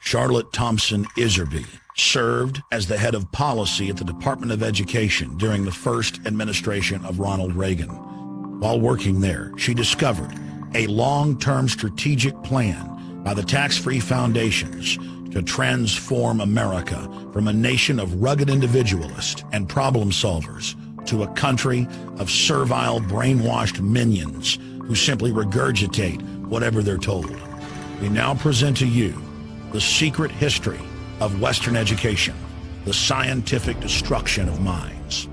Charlotte Thompson Iserbyt served as the head of policy at the Department of Education during the first administration of Ronald Reagan. While working there, she discovered a long-term strategic plan by the tax-free foundations to transform America from a nation of rugged individualists and problem solvers to a country of servile, brainwashed minions who simply regurgitate whatever they're told. We now present to you the secret history of Western education, the scientific destruction of minds.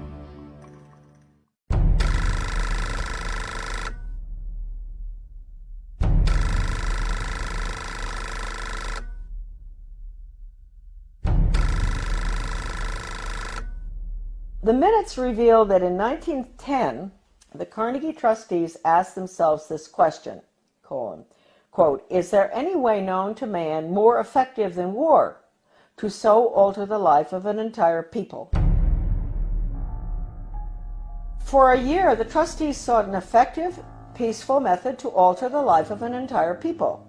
The minutes reveal that in 1910, the Carnegie trustees asked themselves this question, quote, "Is there any way known to man more effective than war to so alter the life of an entire people?" For a year, the trustees sought an effective, peaceful method to alter the life of an entire people.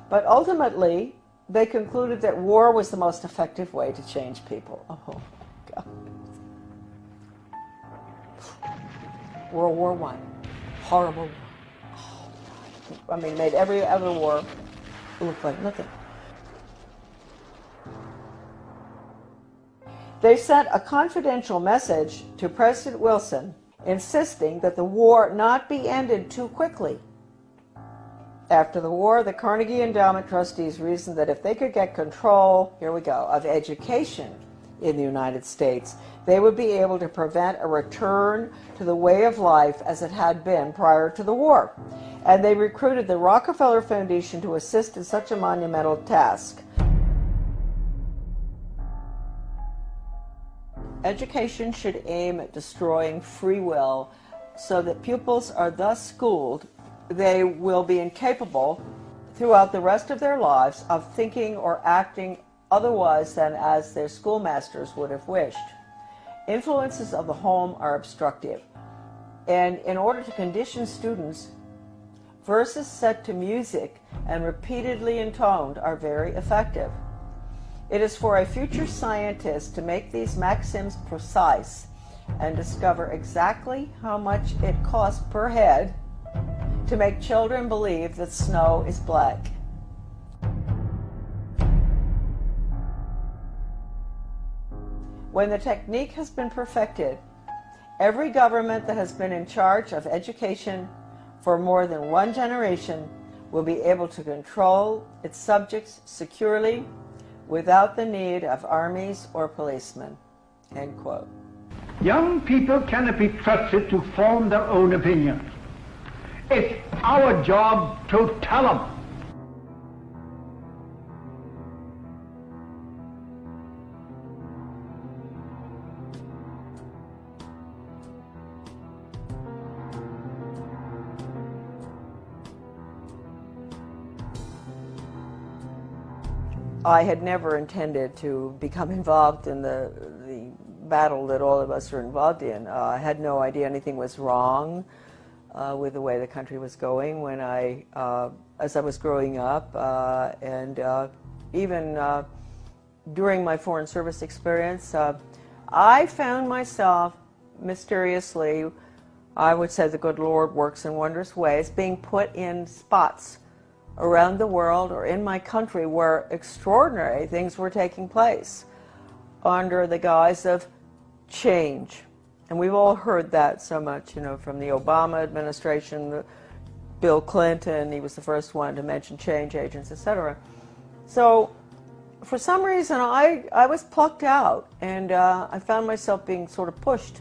But ultimately, they concluded that war was the most effective way to change people. Oh, God. World War I, horrible war. Oh, I mean, made every other war look like nothing. They sent a confidential message to President Wilson insisting that the war not be ended too quickly. After the war, the Carnegie Endowment trustees reasoned that if they could get control, here we go, of education in the United States, they would be able to prevent a return to the way of life as it had been prior to the war. And they recruited the Rockefeller Foundation to assist in such a monumental task. Education should aim at destroying free will so that pupils are thus schooled they will be incapable throughout the rest of their lives of thinking or acting otherwise than as their schoolmasters would have wished. Influences of the home are obstructive, and in order to condition students, verses set to music and repeatedly intoned are very effective. It is for a future scientist to make these maxims precise and discover exactly how much it costs per head to make children believe that snow is black. When the technique has been perfected, every government that has been in charge of education for more than one generation will be able to control its subjects securely without the need of armies or policemen." End quote. Young people cannot be trusted to form their own opinions. It's our job to tell them. I had never intended to become involved in the battle that all of us are involved in. I had no idea anything was wrong with the way the country was going when as I was growing up, and even during my Foreign Service experience, I found myself mysteriously, I would say the good Lord works in wondrous ways, being put in spots around the world or in my country where extraordinary things were taking place under the guise of change. And we've all heard that so much, you know, from the Obama administration, Bill Clinton, he was the first one to mention change agents, etc. So for some reason I was plucked out, and I found myself being sort of pushed.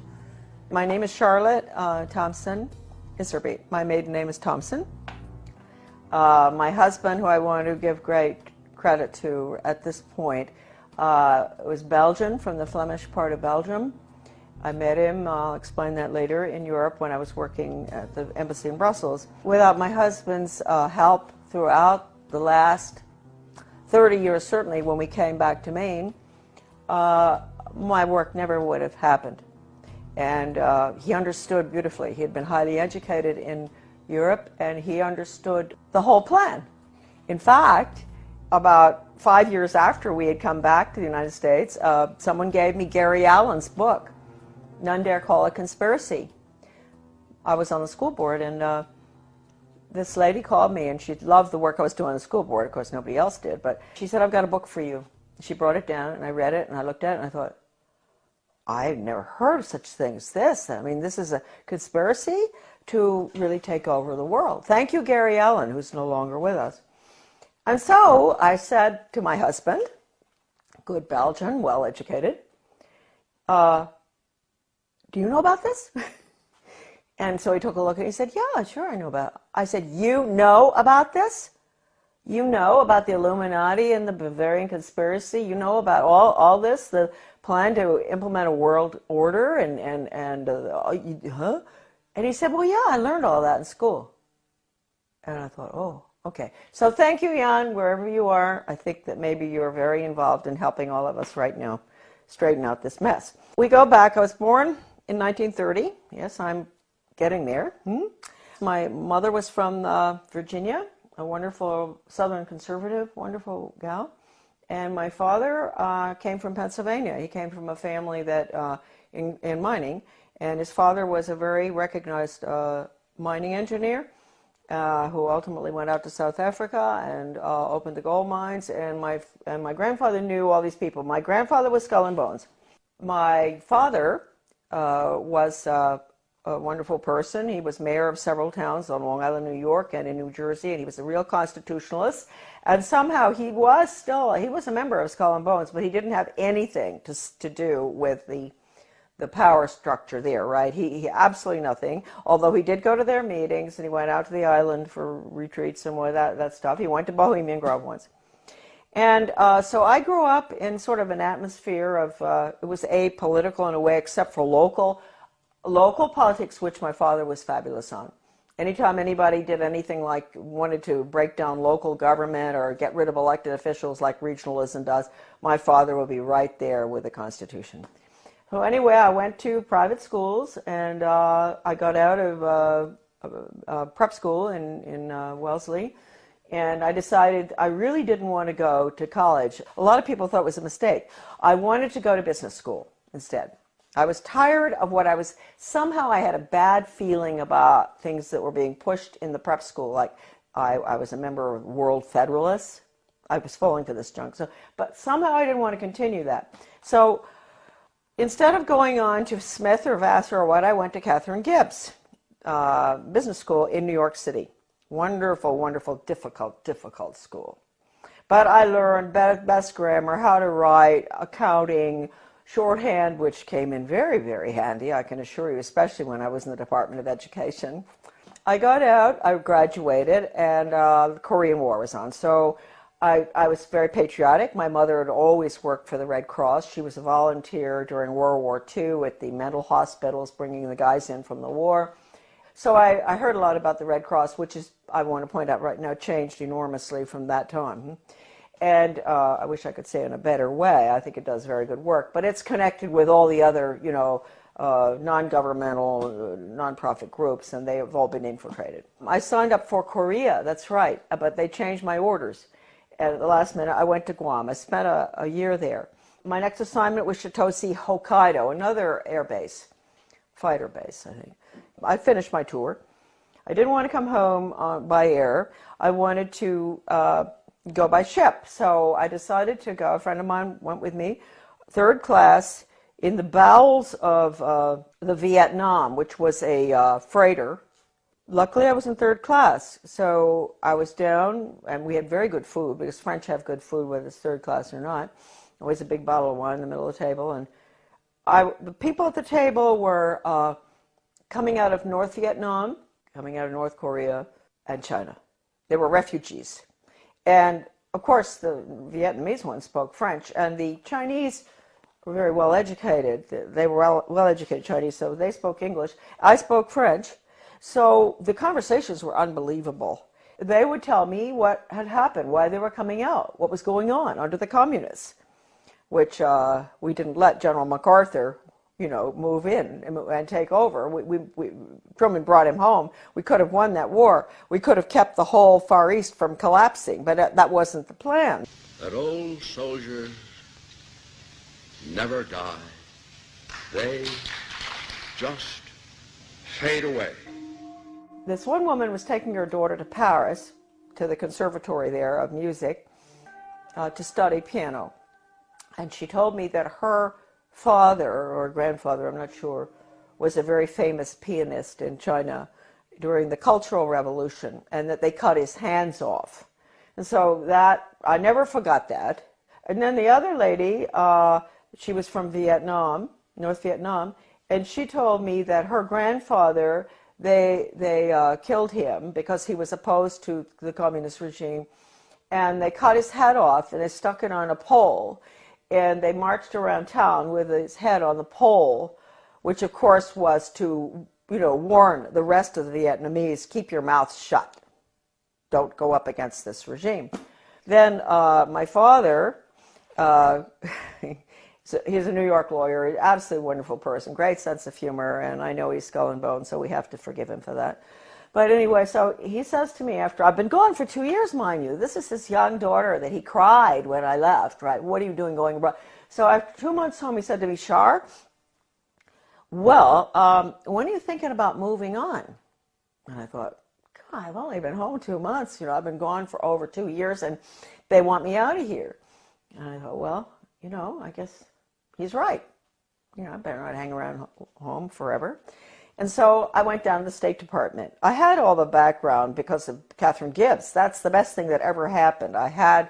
My name is Charlotte Thompson Iserbyt. My maiden name is Thompson. My husband, who I want to give great credit to at this point, was Belgian, from the Flemish part of Belgium. I met him, I'll explain that later, in Europe when I was working at the embassy in Brussels. Without my husband's help throughout the last 30 years, certainly when we came back to Maine, my work never would have happened. And he understood beautifully. He had been highly educated in Europe, and he understood the whole plan. In fact, about 5 years after we had come back to the United States, someone gave me Gary Allen's book, None Dare Call It Conspiracy. I was on the school board, and this lady called me, and she loved the work I was doing on the school board. Of course, nobody else did, but she said, I've got a book for you. She brought it down, and I read it, and I looked at it, and I thought, I've never heard of such thing as this. I mean, this is a conspiracy to really take over the world. Thank you, Gary Allen, who's no longer with us. And so I said to my husband, good Belgian, well-educated, do you know about this? And so he took a look and he said, yeah, sure, I know about it. I said, you know about this? You know about the Illuminati and the Bavarian conspiracy? You know about all this, the plan to implement a world order huh? And he said, well, yeah, I learned all that in school. And I thought, oh, okay. So thank you, Jan, wherever you are. I think that maybe you're very involved in helping all of us right now straighten out this mess. We go back. I was born in 1930. Yes, I'm getting there. My mother was from Virginia, a wonderful Southern conservative, wonderful gal. And my father came from Pennsylvania. He came from a family that in mining. And his father was a very recognized mining engineer who ultimately went out to South Africa and opened the gold mines. And my grandfather knew all these people. My grandfather was Skull and Bones. My father was a wonderful person. He was mayor of several towns on Long Island, New York, and in New Jersey, and he was a real constitutionalist. And somehow he was a member of Skull and Bones, but he didn't have anything to do with the power structure there, right? He absolutely nothing, although he did go to their meetings, and he went out to the island for retreats and all that stuff. He went to Bohemian Grove once. And so I grew up in sort of an atmosphere of, it was apolitical in a way, except for local politics, which my father was fabulous on. Anytime anybody did anything like wanted to break down local government or get rid of elected officials like regionalism does, my father would be right there with the Constitution. So anyway, I went to private schools, and I got out of prep school in Wellesley, and I decided I really didn't want to go to college. A lot of people thought it was a mistake. I wanted to go to business school instead. I was tired of somehow I had a bad feeling about things that were being pushed in the prep school. Like I was a member of World Federalists. I was falling for this junk. But somehow I didn't want to continue that. So instead of going on to Smith or Vassar or what, I went to Catherine Gibbs Business School in New York City. Wonderful, wonderful, difficult school. But I learned best grammar, how to write, accounting, shorthand, which came in very, very handy, I can assure you, especially when I was in the Department of Education. I got out, I graduated, and the Korean War was on. So I was very patriotic. My mother had always worked for the Red Cross. She was a volunteer during World War II at the mental hospitals, bringing the guys in from the war. So I heard a lot about the Red Cross, which is, I want to point out right now, changed enormously from that time. And I wish I could say it in a better way. I think it does very good work. But it's connected with all the other, non-governmental, non-profit groups, and they have all been infiltrated. I signed up for Korea, that's right, but they changed my orders. At the last minute, I went to Guam. I spent a year there. My next assignment was Shitoshi, Hokkaido, another air base, fighter base, I think. I finished my tour. I didn't want to come home by air. I wanted to go by ship. So I decided to go. A friend of mine went with me, third class, in the bowels of the Vietnam, which was a freighter. Luckily, I was in third class. So I was down, and we had very good food, because French have good food, whether it's third class or not. Always a big bottle of wine in the middle of the table. And the people at the table were coming out of North Vietnam, coming out of North Korea, and China. They were refugees. And, of course, the Vietnamese ones spoke French, and the Chinese were very well educated. They were well educated Chinese, so they spoke English. I spoke French, so the conversations were unbelievable. They would tell me what had happened, why they were coming out, what was going on under the communists, which we didn't let General MacArthur, move in and take over. Truman brought him home. We could have won that war. We could have kept the whole Far East from collapsing, but that wasn't the plan. that old soldiers never die. They just fade away. This one woman was taking her daughter to Paris, to the conservatory there of music, to study piano. And she told me that her father, or grandfather, I'm not sure, was a very famous pianist in China during the Cultural Revolution, and that they cut his hands off. And so that, I never forgot that. And then the other lady, she was from Vietnam, North Vietnam, and she told me that her grandfather, they killed him because he was opposed to the communist regime, and they cut his head off and they stuck it on a pole, and they marched around town with his head on the pole, which of course was to, you know, warn the rest of the Vietnamese, keep your mouths shut. Don't go up against this regime. Then my father, he's a New York lawyer, absolutely wonderful person, great sense of humor, and I know he's skull and bone, so we have to forgive him for that. But anyway, so he says to me after, I've been gone for 2 years, mind you. This is his young daughter that he cried when I left, right? What are you doing going abroad? So after 2 months home, he said to me, Shar, well, when are you thinking about moving on? And I thought, God, I've only been home 2 months. You know, I've been gone for over 2 years, and they want me out of here. And I thought, well, you know, I guess he's right. You know, I better not hang around home forever. And so I went down to the State Department. I had all the background because of Catherine Gibbs. That's the best thing that ever happened. I had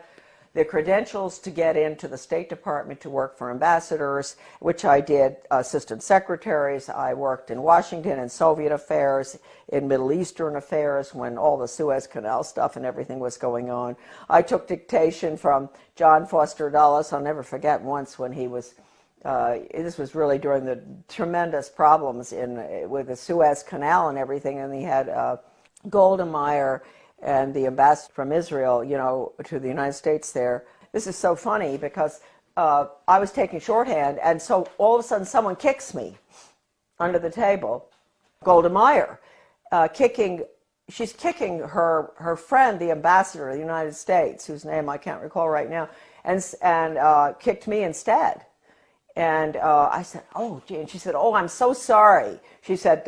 the credentials to get into the State Department to work for ambassadors, which I did, assistant secretaries. I worked in Washington in Soviet affairs, in Middle Eastern affairs when all the Suez Canal stuff and everything was going on. I took dictation from John Foster Dulles. I'll never forget once when he was, this was really during the tremendous problems with the Suez Canal and everything, and he had Golda Meir and the ambassador from Israel, you know, to the United States there. This is so funny because I was taking shorthand, and so all of a sudden someone kicks me under the table. Golda Meir, she's kicking her friend, the ambassador of the United States, whose name I can't recall right now, and kicked me instead. And I said, oh, gee. And she said, oh, I'm so sorry. She said,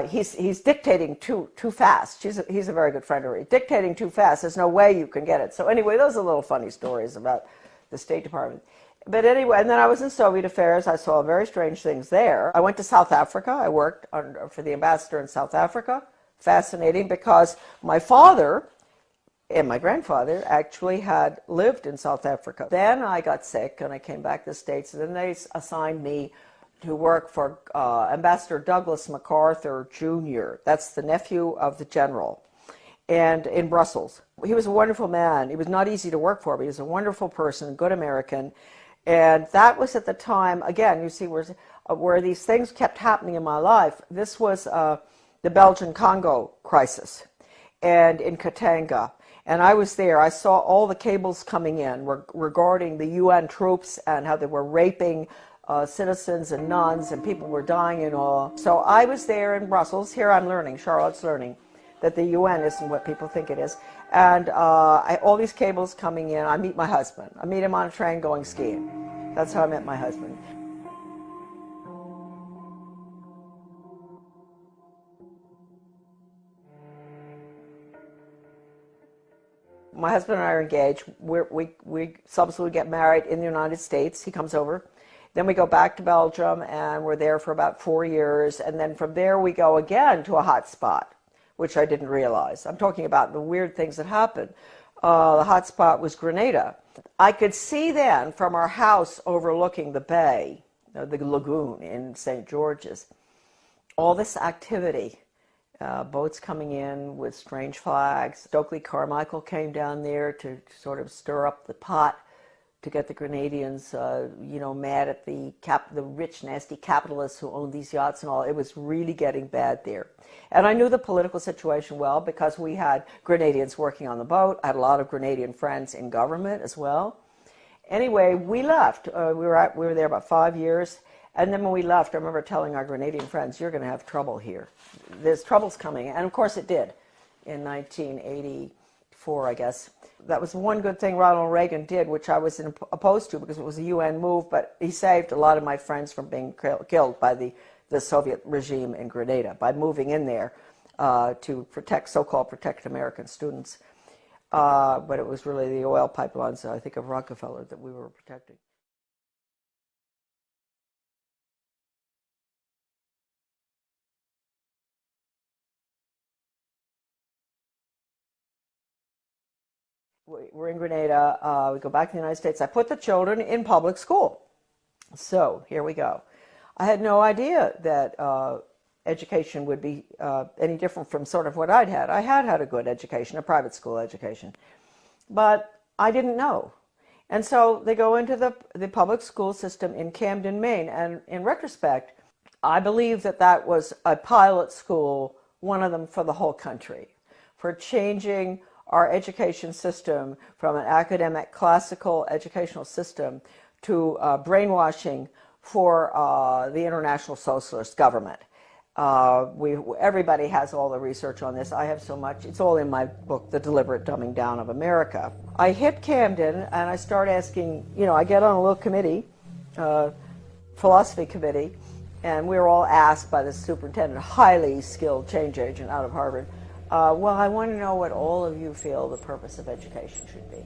he's dictating too fast. He's a very good friend of hers. Dictating too fast. There's no way you can get it. So anyway, those are little funny stories about the State Department. But anyway, and then I was in Soviet affairs. I saw very strange things there. I went to South Africa. I worked for the ambassador in South Africa. Fascinating, because my father and my grandfather actually had lived in South Africa. Then I got sick and I came back to the States, and then they assigned me to work for Ambassador Douglas MacArthur Jr. That's the nephew of the general, and in Brussels. He was a wonderful man. He was not easy to work for, but he was a wonderful person, a good American. And that was at the time, again, you see where these things kept happening in my life. This was the Belgian-Congo crisis, and in Katanga. And I was there. I saw all the cables coming in regarding the UN troops and how they were raping citizens and nuns, and people were dying and all. So I was there in Brussels. Here I'm learning, Charlotte's learning, that the UN isn't what people think it is. And all these cables coming in. I meet my husband. I meet him on a train going skiing. That's how I met my husband. My husband and I are engaged. We subsequently get married in the United States. He comes over. Then we go back to Belgium, and we're there for about 4 years. And then from there, we go again to a hot spot, which I didn't realize. I'm talking about the weird things that happened. The hot spot was Grenada. I could see then from our house overlooking the bay, the lagoon in St. George's, all this activity. Boats coming in with strange flags. Stokely Carmichael came down there to sort of stir up the pot to get the Grenadians, mad at the rich, nasty capitalists who owned these yachts and all. It was really getting bad there. And I knew the political situation well because we had Grenadians working on the boat. I had a lot of Grenadian friends in government as well. Anyway, we left. We were there about 5 years. And then when we left, I remember telling our Grenadian friends, you're going to have trouble here. There's troubles coming. And of course it did. In 1985, 1994, I guess. That was one good thing Ronald Reagan did, which I was opposed to because it was a UN move, but he saved a lot of my friends from being killed by the Soviet regime in Grenada by moving in there to protect, so-called protect American students. But it was really the oil pipelines, I think, of Rockefeller that we were protecting. We're in Grenada. We go back to the United States. I put the children in public school. So here we go. I had no idea that education would be any different from sort of what I'd had. I had had a good education, a private school education, but I didn't know. And so they go into the public school system in Camden, Maine. And in retrospect, I believe that that was a pilot school, one of them for the whole country, for changing our education system from an academic classical educational system to brainwashing for the international socialist government. Everybody has all the research on this. I have so much. It's all in my book, The Deliberate Dumbing Down of America. I hit Camden and I start asking, I get on a little committee, philosophy committee, and we were all asked by the superintendent, a highly skilled change agent out of Harvard, well, I want to know what all of you feel the purpose of education should be.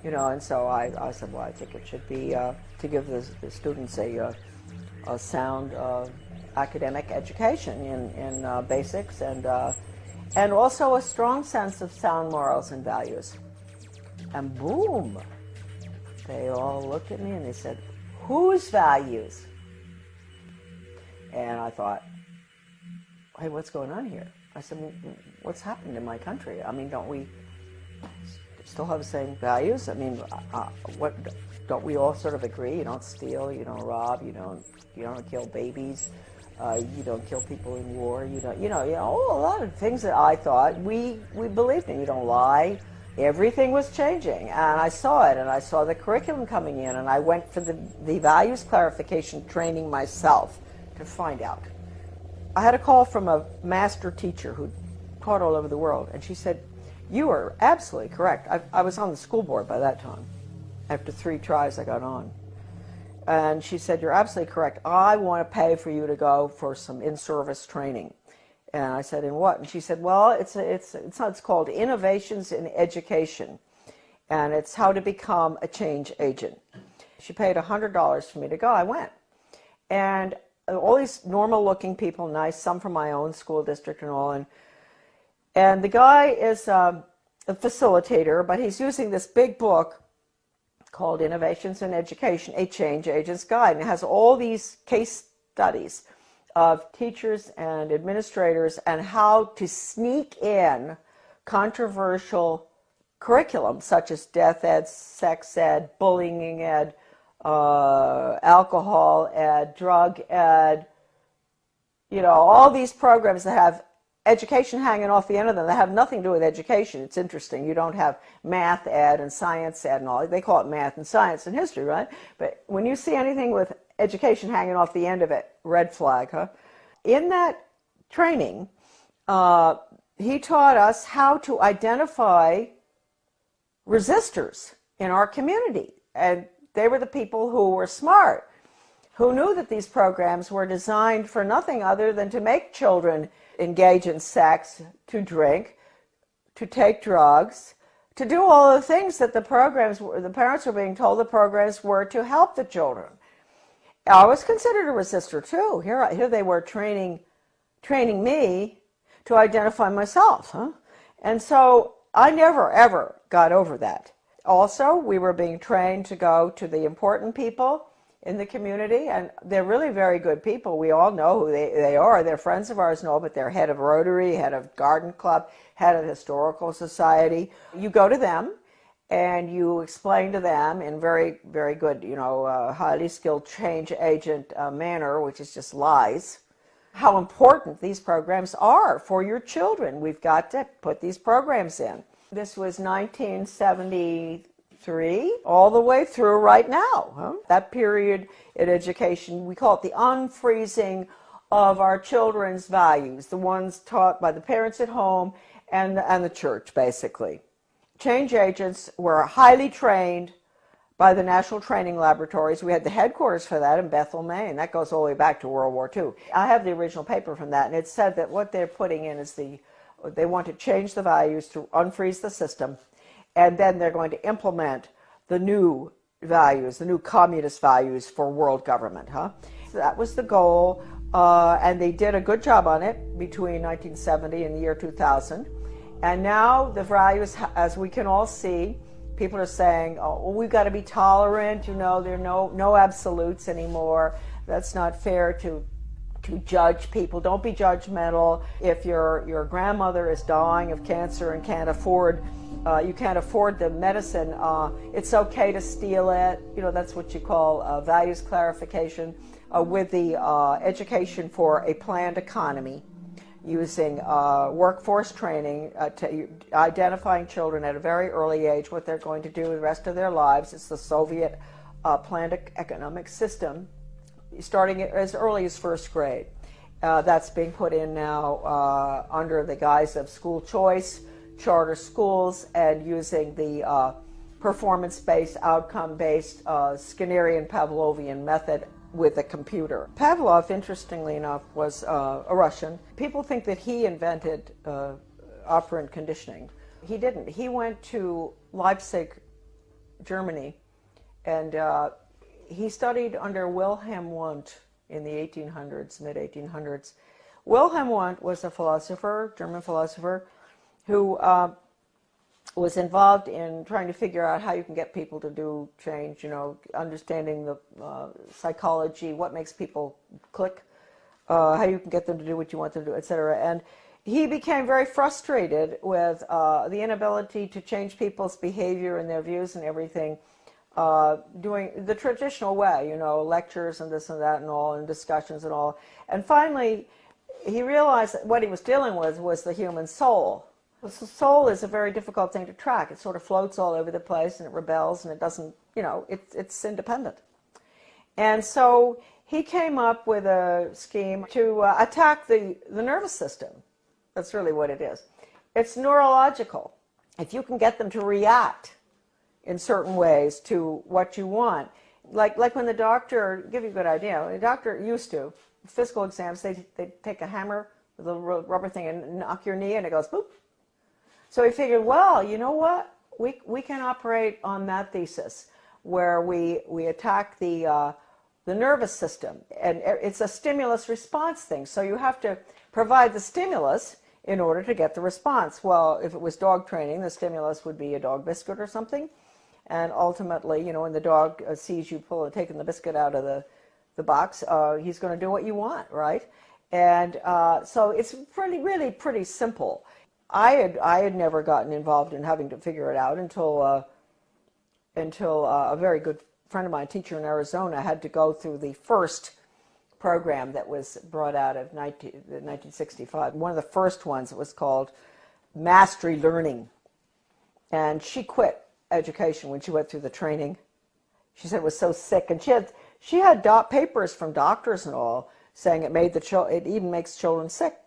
And so I said, well, I think it should be to give the students a sound academic education in basics and also a strong sense of sound morals and values. And boom, they all looked at me and they said, whose values? And I thought, hey, what's going on here? I said, well, what's happened in my country? I mean, don't we still have the same values? I mean, don't we all sort of agree? You don't steal, you don't rob, you don't kill babies, you don't kill people in war, a lot of things that I thought we believed in. You don't lie. Everything was changing, and I saw it, and I saw the curriculum coming in, and I went for the values clarification training myself to find out. I had a call from a master teacher who taught all over the world, and she said, you are absolutely correct. I was on the school board by that time. After 3 tries, I got on. And she said, you're absolutely correct. I want to pay for you to go for some in-service training. And I said, in what? And she said, well, it's called Innovations in Education, and it's how to become a change agent. She paid $100 for me to go. I went. And all these normal-looking people, nice, some from my own school district and all, and the guy is a facilitator, but he's using this big book called Innovations in Education, a Change Agent's Guide, and it has all these case studies of teachers and administrators and how to sneak in controversial curriculum such as death ed, sex ed, bullying ed, alcohol ed, drug ed, all these programs that have education hanging off the end of them that have nothing to do with education. It's interesting. You don't have math ed and science ed and all. They call it math and science and history, right? But when you see anything with education hanging off the end of it, red flag, huh? In that training, he taught us how to identify resistors in our community. And they were the people who were smart, who knew that these programs were designed for nothing other than to make children engage in sex, to drink, to take drugs, to do all the things that the parents were being told the programs were to help the children. I was considered a resistor too. Here they were training me to identify myself, huh? And so I never, ever got over that. Also, we were being trained to go to the important people in the community, and they're really very good people. We all know who they are. They're friends of ours and all, but they're head of Rotary, head of Garden Club, head of Historical Society. You go to them and you explain to them in very, very good, highly skilled change agent manner, which is just lies, how important these programs are for your children. We've got to put these programs in. This was 1973, all the way through right now. Huh? That period in education, we call it the unfreezing of our children's values, the ones taught by the parents at home and the church, basically. change agents were highly trained by the National Training Laboratories. We had the headquarters for that in Bethel, Maine. That goes all the way back to World War II. I have the original paper from that, and it said that what they're putting in is they want to change the values to unfreeze the system, and then they're going to implement the new values, the new communist values for world government. So that was the goal, and they did a good job on it between 1970 and the year 2000. And now the values, as we can all see, people are saying, oh, well, we've got to be tolerant, you know, there are no absolutes anymore. That's not fair to judge people. Don't be judgmental. If your grandmother is dying of cancer and can't afford, you can't afford the medicine, it's okay to steal it. You know, that's what you call values clarification. With the education for a planned economy, using workforce training, identifying children at a very early age, what they're going to do the rest of their lives. It's the Soviet planned economic system, starting as early as first grade. That's being put in now under the guise of school choice, charter schools, and using the performance-based, outcome-based Skinnerian Pavlovian method with a computer. Pavlov, interestingly enough, was a Russian. People think that he invented operant conditioning. He didn't. He went to Leipzig, Germany, and he studied under Wilhelm Wundt in the 1800s, mid-1800s. Wilhelm Wundt was a philosopher, German philosopher, who was involved in trying to figure out how you can get people to do change, you know, understanding the psychology, what makes people click, how you can get them to do what you want them to do, etc. And he became very frustrated with the inability to change people's behavior and their views and everything, doing the traditional way, you know, lectures and this and that and all, and discussions and all. And finally, he realized that what he was dealing with was the human soul. The soul is a very difficult thing to track. It sort of floats all over the place, and it rebels, and it doesn't, you know, it's independent. And so he came up with a scheme to attack the nervous system. That's really what it is. It's neurological. If you can get them to react in certain ways to what you want, like when the doctor, give you a good idea, the doctor used to, physical exams, they'd take a hammer with a rubber thing and knock your knee, and it goes boop. So he figured, well, you know what? We can operate on that thesis, where we attack the nervous system, and it's a stimulus response thing. So you have to provide the stimulus in order to get the response. Well, if it was dog training, the stimulus would be a dog biscuit or something, and ultimately, you know, when the dog sees you taking the biscuit out of the box, he's going to do what you want, right? And so it's really pretty simple. I had never gotten involved in having to figure it out until a very good friend of mine, a teacher in Arizona, had to go through the first program that was brought out of 1965. One of the first ones was called Mastery Learning. And she quit education when she went through the training. She said it was so sick. And she had papers from doctors and all saying it even makes children sick.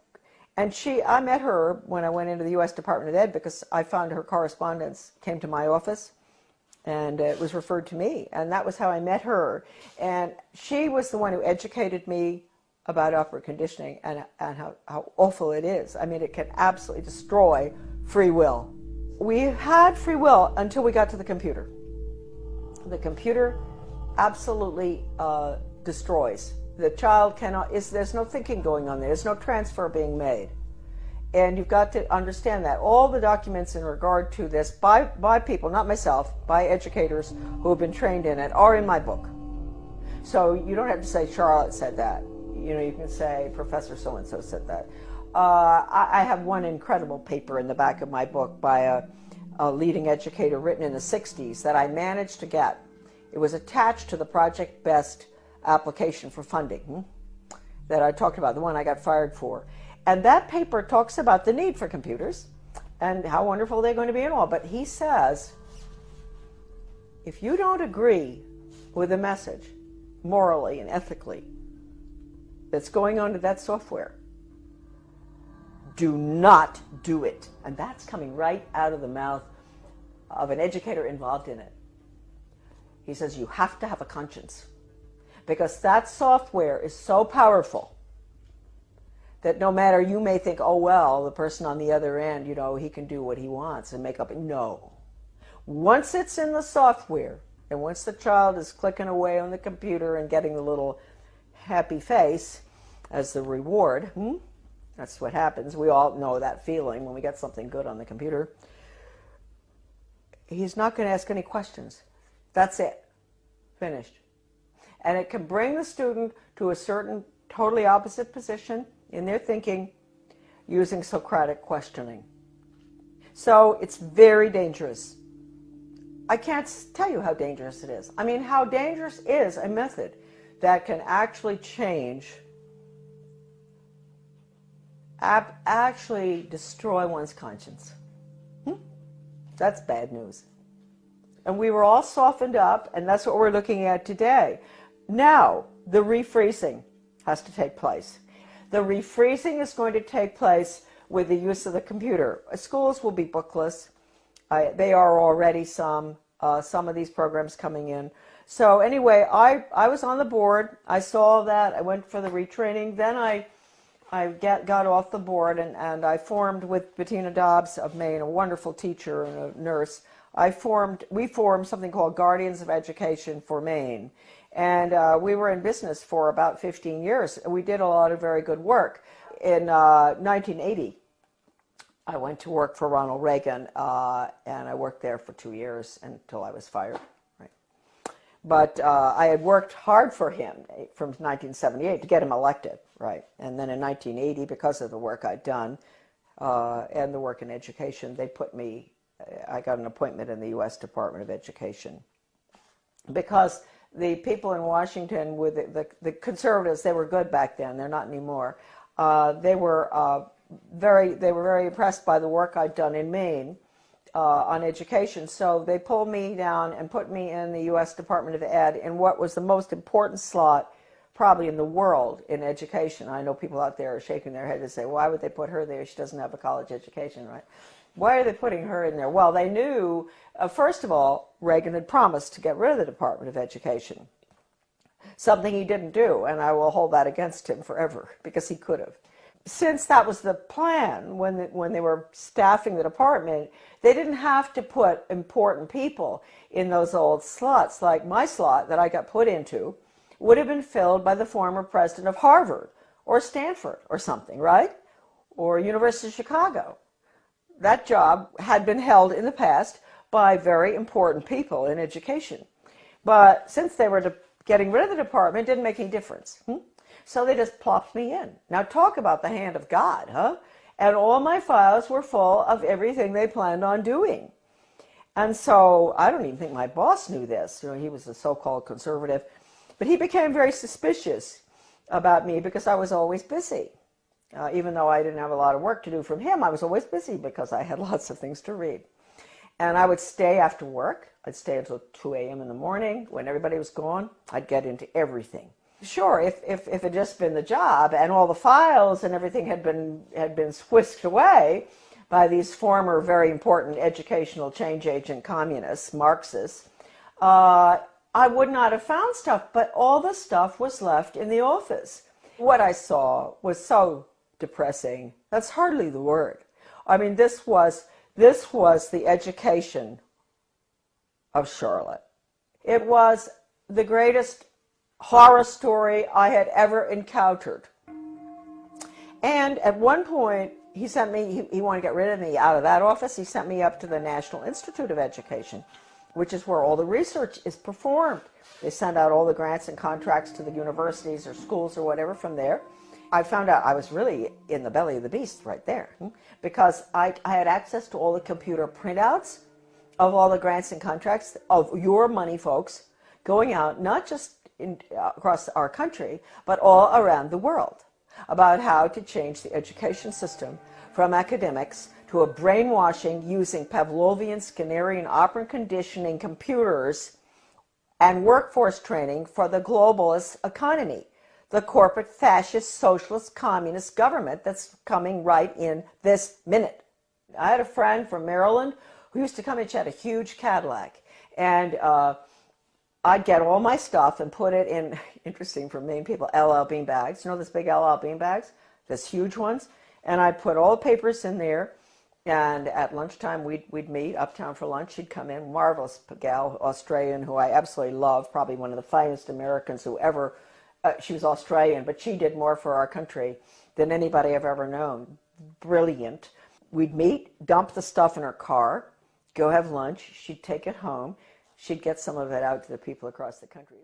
And I met her when I went into the U.S. Department of Ed, because I found her correspondence came to my office, and it was referred to me. And that was how I met her. And she was the one who educated me about operant conditioning and how awful it is. I mean, it can absolutely destroy free will. We had free will until we got to the computer. The computer absolutely destroys. The child there's no thinking going on there. There's no transfer being made. And you've got to understand that. All the documents in regard to this by people, not myself, by educators who have been trained in it, are in my book. So you don't have to say Charlotte said that. You know, you can say Professor so-and-so said that. I have one incredible paper in the back of my book by a leading educator written in the 60s that I managed to get. It was attached to the Project Best application for funding that I talked about, the one I got fired for. And that paper talks about the need for computers and how wonderful they're going to be and all. But he says, if you don't agree with the message morally and ethically that's going on to that software, do not do it. And that's coming right out of the mouth of an educator involved in it. He says, you have to have a conscience, because that software is so powerful that no matter, you may think, oh, well, the person on the other end, you know, he can do what he wants and make up. No. Once it's in the software, and once the child is clicking away on the computer and getting the little happy face as the reward, that's what happens. We all know that feeling when we get something good on the computer. He's not going to ask any questions. That's it. Finished. And it can bring the student to a certain totally opposite position in their thinking using Socratic questioning. So it's very dangerous. I can't tell you how dangerous it is. I mean, how dangerous is a method that can actually change, actually destroy one's conscience. That's bad news. And we were all softened up, and that's what we're looking at today. Now, the refreezing has to take place. The refreezing is going to take place with the use of the computer. Schools will be bookless. They are already some of these programs coming in. So anyway, I was on the board. I saw that. I went for the retraining. Then I got off the board, and I formed with Bettina Dobbs of Maine, a wonderful teacher and a nurse. We formed something called Guardians of Education for Maine. And we were in business for about 15 years. We did a lot of very good work. In 1980, I went to work for Ronald Reagan, and I worked there for 2 years until I was fired. Right. But I had worked hard for him from 1978 to get him elected. Right. And then in 1980, because of the work I'd done and the work in education, I got an appointment in the U.S. Department of Education. Because the people in Washington, with the conservatives, they were good back then. They're not anymore. They were very impressed by the work I'd done in Maine on education. So they pulled me down and put me in the U.S. Department of Ed in what was the most important slot probably in the world in education. I know people out there are shaking their head and say, why would they put her there? She doesn't have a college education, right? Why are they putting her in there? Well, they knew, first of all, Reagan had promised to get rid of the Department of Education, something he didn't do, and I will hold that against him forever, because he could have. Since that was the plan, when they were staffing the department, they didn't have to put important people in those old slots. Like my slot that I got put into would have been filled by the former president of Harvard or Stanford or something, right? Or University of Chicago. That job had been held in the past by very important people in education. But since they were getting rid of the department, it didn't make any difference. So they just plopped me in. Now talk about the hand of God, huh? And all my files were full of everything they planned on doing. And so I don't even think my boss knew this. You know, he was a so-called conservative. But he became very suspicious about me because I was always busy. Even though I didn't have a lot of work to do from him, I was always busy because I had lots of things to read. And I would stay after work. I'd stay until 2 a.m. in the morning. When everybody was gone, I'd get into everything. Sure, if it had just been the job and all the files and everything had been whisked away by these former very important educational change agent communists, Marxists, I would not have found stuff, but all the stuff was left in the office. What I saw was so depressing. That's hardly the word. I mean, this was the education of Charlotte. It was the greatest horror story I had ever encountered. And at one point, he sent me, he wanted to get rid of me out of that office. He sent me up to the National Institute of Education, which is where all the research is performed. They send out all the grants and contracts to the universities or schools or whatever from there. I found out I was really in the belly of the beast right there, because I had access to all the computer printouts of all the grants and contracts of your money folks going out, not just across our country, but all around the world, about how to change the education system from academics to a brainwashing using Pavlovian, Skinnerian, operant conditioning computers and workforce training for the globalist economy, the corporate fascist socialist communist government that's coming right in this minute. I had a friend from Maryland who used to come in. She had a huge Cadillac. And I'd get all my stuff and put it in, interesting for Maine people, LL bean bags. You know those big LL bean bags? Those huge ones? And I'd put all the papers in there. And at lunchtime, we'd meet uptown for lunch. She'd come in, marvelous gal, Australian, who I absolutely love, probably one of the finest Americans who ever, she was Australian, but she did more for our country than anybody I've ever known. Brilliant. We'd meet, dump the stuff in her car, go have lunch. She'd take it home. She'd get some of it out to the people across the country.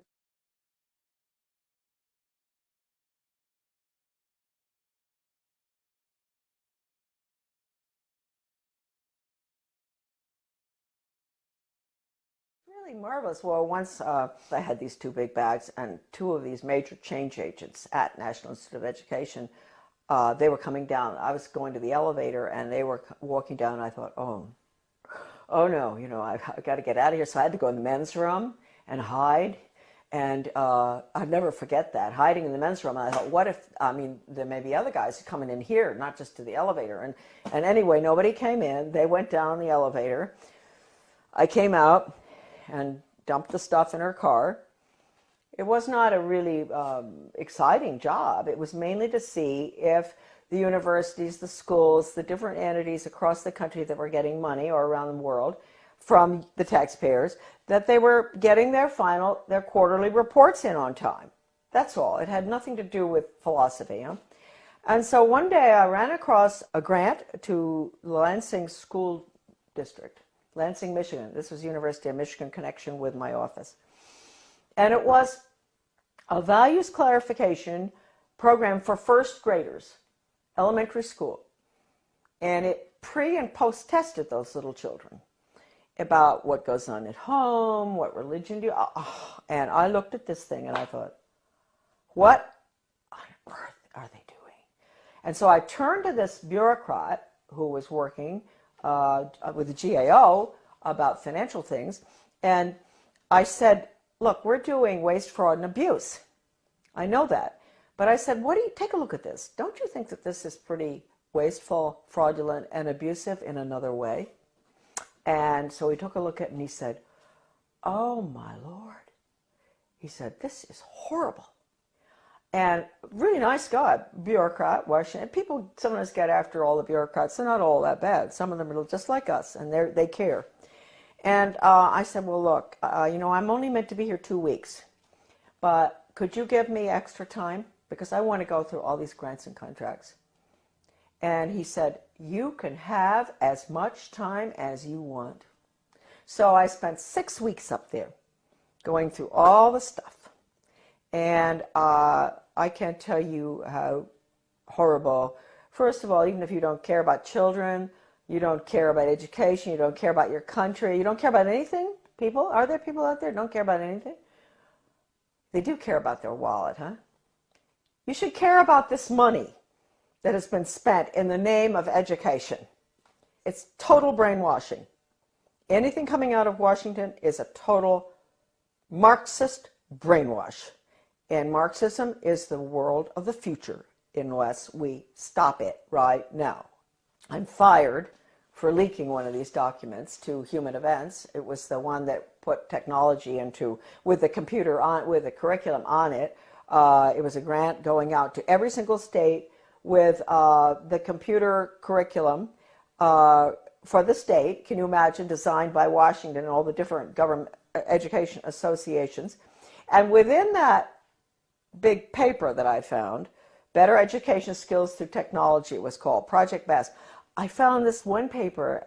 Really marvelous. Well, once I had these two big bags, and two of these major change agents at National Institute of Education, they were coming down. I was going to the elevator, and they were walking down, and I thought, oh no, you know, I've got to get out of here. So I had to go in the men's room and hide. And I'd never forget that, hiding in the men's room. And I thought, what if, I mean, there may be other guys coming in here, not just to the elevator. And anyway, nobody came in. They went down the elevator. I came out and dumped the stuff in her car. It was not a really exciting job. It was mainly to see if the universities, the schools, the different entities across the country that were getting money, or around the world, from the taxpayers, that they were getting their quarterly reports in on time. That's all. It had nothing to do with philosophy. Huh? And so one day I ran across a grant to Lansing School District, Lansing, Michigan. This was University of Michigan connection with my office. And it was a values clarification program for first graders, elementary school. And it pre and post tested those little children about what goes on at home, what religion do you, and I looked at this thing and I thought, what on earth are they doing? And so I turned to this bureaucrat who was working with the GAO about financial things, and I said, look, we're doing waste, fraud, and abuse. I know that. But I said, take a look at this. Don't you think that this is pretty wasteful, fraudulent, and abusive in another way? And so he took a look at it and he said, oh my Lord. He said, this is horrible. And really nice guy, bureaucrat, Washington. People sometimes get after all the bureaucrats. They're not all that bad. Some of them are just like us, and they care. And I said, well, look, you know, I'm only meant to be here 2 weeks, but could you give me extra time? Because I want to go through all these grants and contracts. And he said, you can have as much time as you want. So I spent 6 weeks up there going through all the stuff. And I can't tell you how horrible. First of all, even if you don't care about children, you don't care about education, you don't care about your country, you don't care about anything, people? Are there people out there who don't care about anything? They do care about their wallet, huh? You should care about this money that has been spent in the name of education. It's total brainwashing. Anything coming out of Washington is a total Marxist brainwash. And Marxism is the world of the future unless we stop it right now. I'm fired for leaking one of these documents to Human Events. It was the one that put technology into, with the computer on, with the curriculum on it. It was a grant going out to every single state with the computer curriculum for the state. Can you imagine, designed by Washington and all the different government education associations. And within that big paper that I found, Better Education Skills Through Technology, it was called, Project BEST. I found this one paper,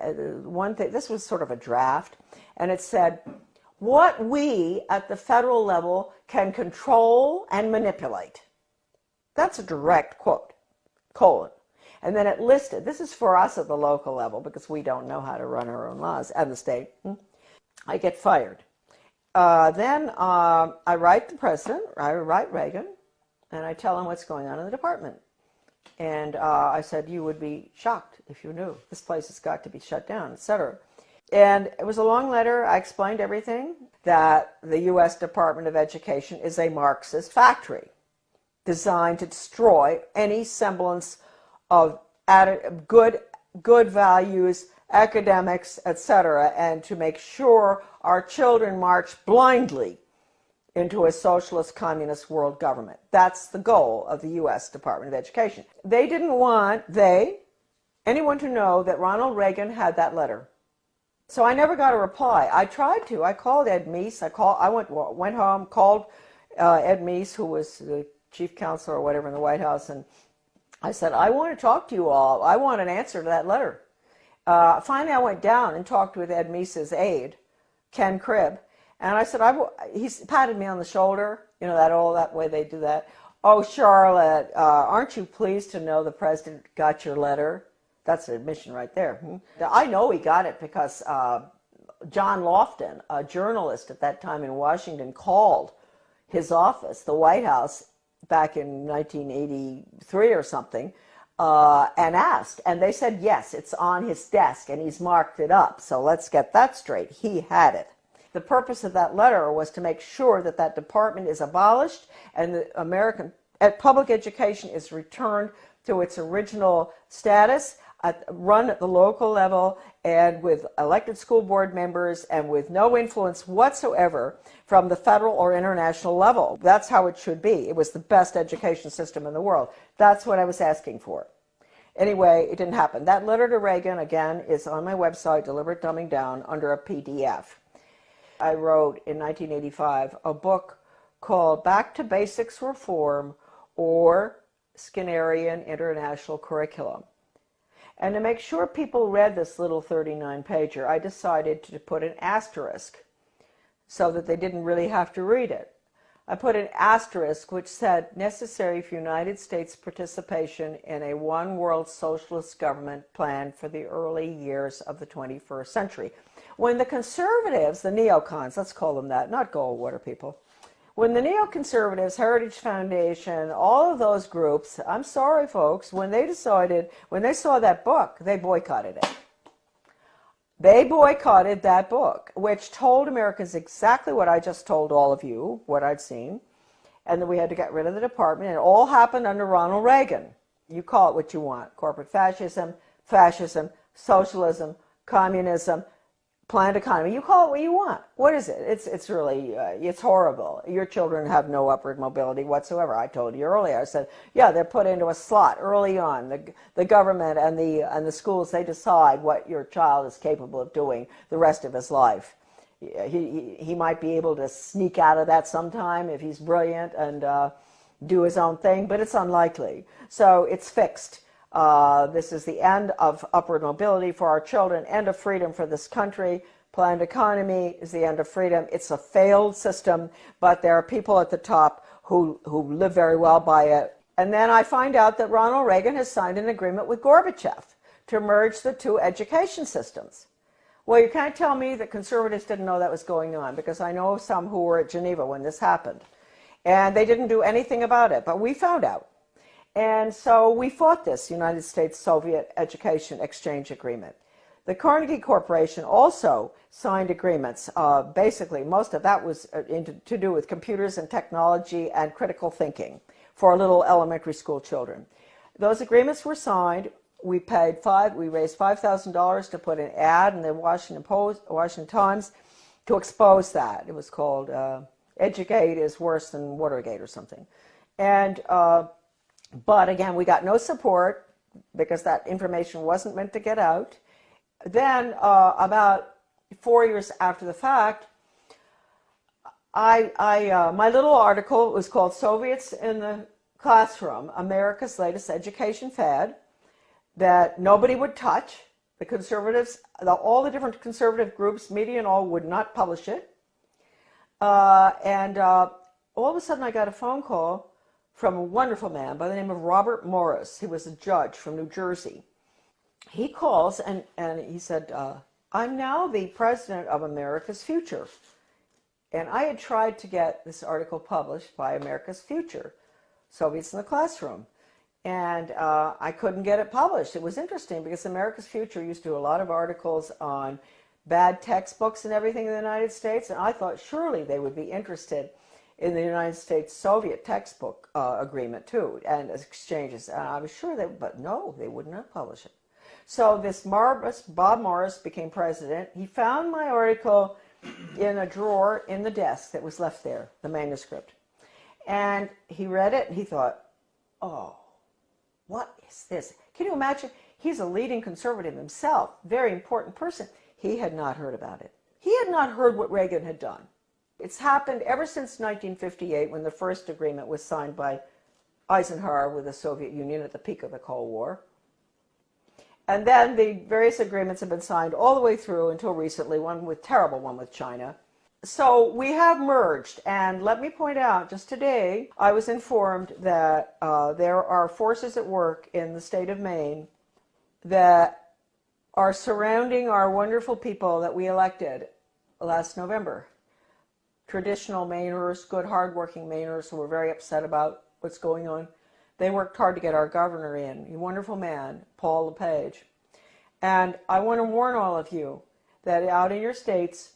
this was sort of a draft, and it said, what we at the federal level can control and manipulate. That's a direct quote, colon. And then it listed, this is for us at the local level because we don't know how to run our own laws, and the state. I get fired. Then I write the president, I write Reagan, and I tell him what's going on in the department. And I said, you would be shocked if you knew. This place has got to be shut down, etc. And it was a long letter. I explained everything, that the U.S. Department of Education is a Marxist factory designed to destroy any semblance of good values academics, etc., and to make sure our children march blindly into a socialist communist world government. That's the goal of the U.S. Department of Education. They didn't want anyone to know that Ronald Reagan had that letter. So I never got a reply. I tried to. I called Ed Meese. I went home, called Ed Meese, who was the chief counselor or whatever in the White House, and I said, I want to talk to you all. I want an answer to that letter. Finally, I went down and talked with Ed Meese's aide, Ken Cribb, and I said, he patted me on the shoulder, that way they do that. Oh, Charlotte, aren't you pleased to know the president got your letter? That's an admission right there. I know he got it because John Lofton, a journalist at that time in Washington, called his office, the White House, back in 1983 or something, and asked. And they said, yes, it's on his desk, and he's marked it up. So let's get that straight. He had it. The purpose of that letter was to make sure that that department is abolished and the American public education is returned to its original status, run at the local level and with elected school board members and with no influence whatsoever from the federal or international level. That's how it should be. It was the best education system in the world. That's what I was asking for. Anyway, it didn't happen. That letter to Reagan, again, is on my website, Deliberate Dumbing Down, under a PDF. I wrote in 1985 a book called Back to Basics Reform, or Skinnerian International Curriculum. And to make sure people read this little 39-pager, I decided to put an asterisk so that they didn't really have to read it. I put an asterisk which said, necessary for United States participation in a one-world socialist government plan for the early years of the 21st century. When the conservatives, the neocons, let's call them that, not Goldwater people, when the neoconservatives, Heritage Foundation, all of those groups, I'm sorry folks, when they saw that book, they boycotted it. They boycotted that book, which told Americans exactly what I just told all of you, what I'd seen, and then we had to get rid of the department, and it all happened under Ronald Reagan. You call it what you want, corporate fascism, socialism, communism, planned economy. You call it what you want. What is it? It's really, it's horrible. Your children have no upward mobility whatsoever. I told you earlier. I said, yeah, they're put into a slot early on. The government and the schools, they decide what your child is capable of doing the rest of his life. He might be able to sneak out of that sometime if he's brilliant and do his own thing, but it's unlikely. So it's fixed. This is the end of upward mobility for our children, end of freedom for this country. Planned economy is the end of freedom. It's a failed system, but there are people at the top who live very well by it. And then I find out that Ronald Reagan has signed an agreement with Gorbachev to merge the two education systems. Well, you can't tell me that conservatives didn't know that was going on, because I know some who were at Geneva when this happened. And they didn't do anything about it, but we found out. And so we fought this United States-Soviet Education Exchange Agreement. The Carnegie Corporation also signed agreements. Basically, most of that was to do with computers and technology and critical thinking for little elementary school children. Those agreements were signed. We raised $5,000 to put an ad in the Washington Times to expose that. It was called Educate is Worse Than Watergate or something. And but again, we got no support because that information wasn't meant to get out. Then, about 4 years after the fact, my little article was called Soviets in the Classroom, America's Latest Education Fad, that nobody would touch. The conservatives, all the different conservative groups, media and all, would not publish it. And all of a sudden I got a phone call from a wonderful man by the name of Robert Morris. He was a judge from New Jersey. He calls and he said, I'm now the president of America's Future. And I had tried to get this article published by America's Future, Soviets in the Classroom. And I couldn't get it published. It was interesting because America's Future used to do a lot of articles on bad textbooks and everything in the United States. And I thought surely they would be interested in the United States-Soviet textbook agreement too, and exchanges. And I was sure but no, they would not publish it. So this marvelous Bob Morris became president. He found my article in a drawer in the desk that was left there, the manuscript. And he read it and he thought, oh, what is this? Can you imagine? He's a leading conservative himself, very important person. He had not heard about it. He had not heard what Reagan had done. It's happened ever since 1958 when the first agreement was signed by Eisenhower with the Soviet Union at the peak of the Cold War. And then the various agreements have been signed all the way through until recently, one with China. So we have merged, and let me point out, just today, I was informed that there are forces at work in the state of Maine that are surrounding our wonderful people that we elected last November. Traditional Mainers, good, hardworking Mainers who were very upset about what's going on. They worked hard to get our governor in, a wonderful man, Paul LePage. And I want to warn all of you that out in your states,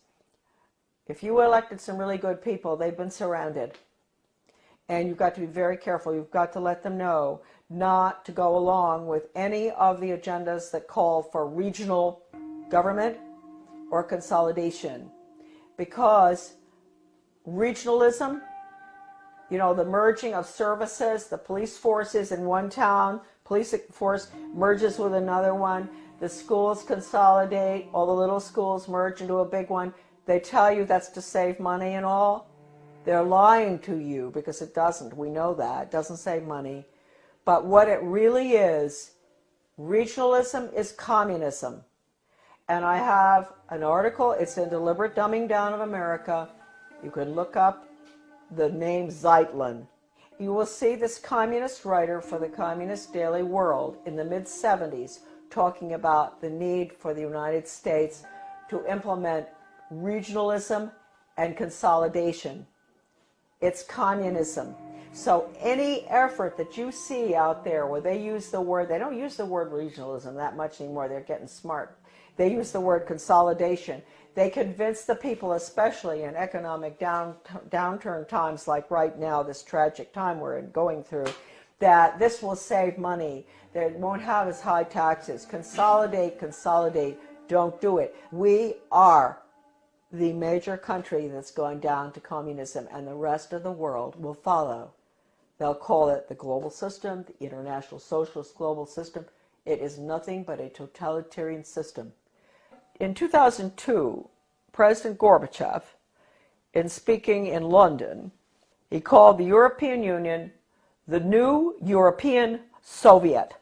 if you elected some really good people, they've been surrounded. And you've got to be very careful. You've got to let them know not to go along with any of the agendas that call for regional government or consolidation. Because regionalism, you know, the merging of services, the police forces in one town, police force merges with another one, the schools consolidate, all the little schools merge into a big one. They tell you that's to save money and all. They're lying to you because it doesn't. We know that. It doesn't save money. But what it really is, regionalism is communism. And I have an article, it's in Deliberate Dumbing Down of America. You can look up the name Zeitlin. You will see this communist writer for the Communist Daily World in the mid-70s talking about the need for the United States to implement regionalism and consolidation. It's communism. So any effort that you see out there where they use the word, they don't use the word regionalism that much anymore, they're getting smart. They use the word consolidation. They convince the people, especially in economic downturn times like right now, this tragic time we're going through, that this will save money, that it won't have as high taxes. Consolidate, consolidate, don't do it. We are the major country that's going down to communism, and the rest of the world will follow. They'll call it the global system, the international socialist global system. It is nothing but a totalitarian system. In 2002, President Gorbachev, in speaking in London, he called the European Union the new European Soviet.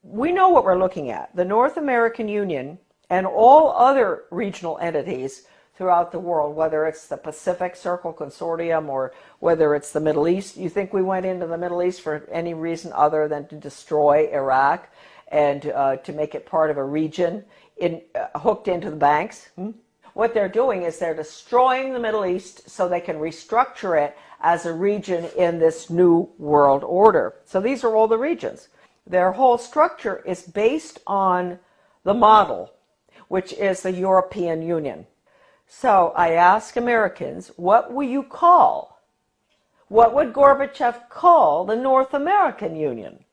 We know what we're looking at. The North American Union and all other regional entities throughout the world, whether it's the Pacific Circle Consortium or whether it's the Middle East. You think we went into the Middle East for any reason other than to destroy Iraq and to make it part of a region hooked into the banks? What they're doing is they're destroying the Middle East so they can restructure it as a region in this new world order. So these are all the regions. Their whole structure is based on the model, which is the European Union. So I ask Americans, what will you call? What would Gorbachev call the North American Union?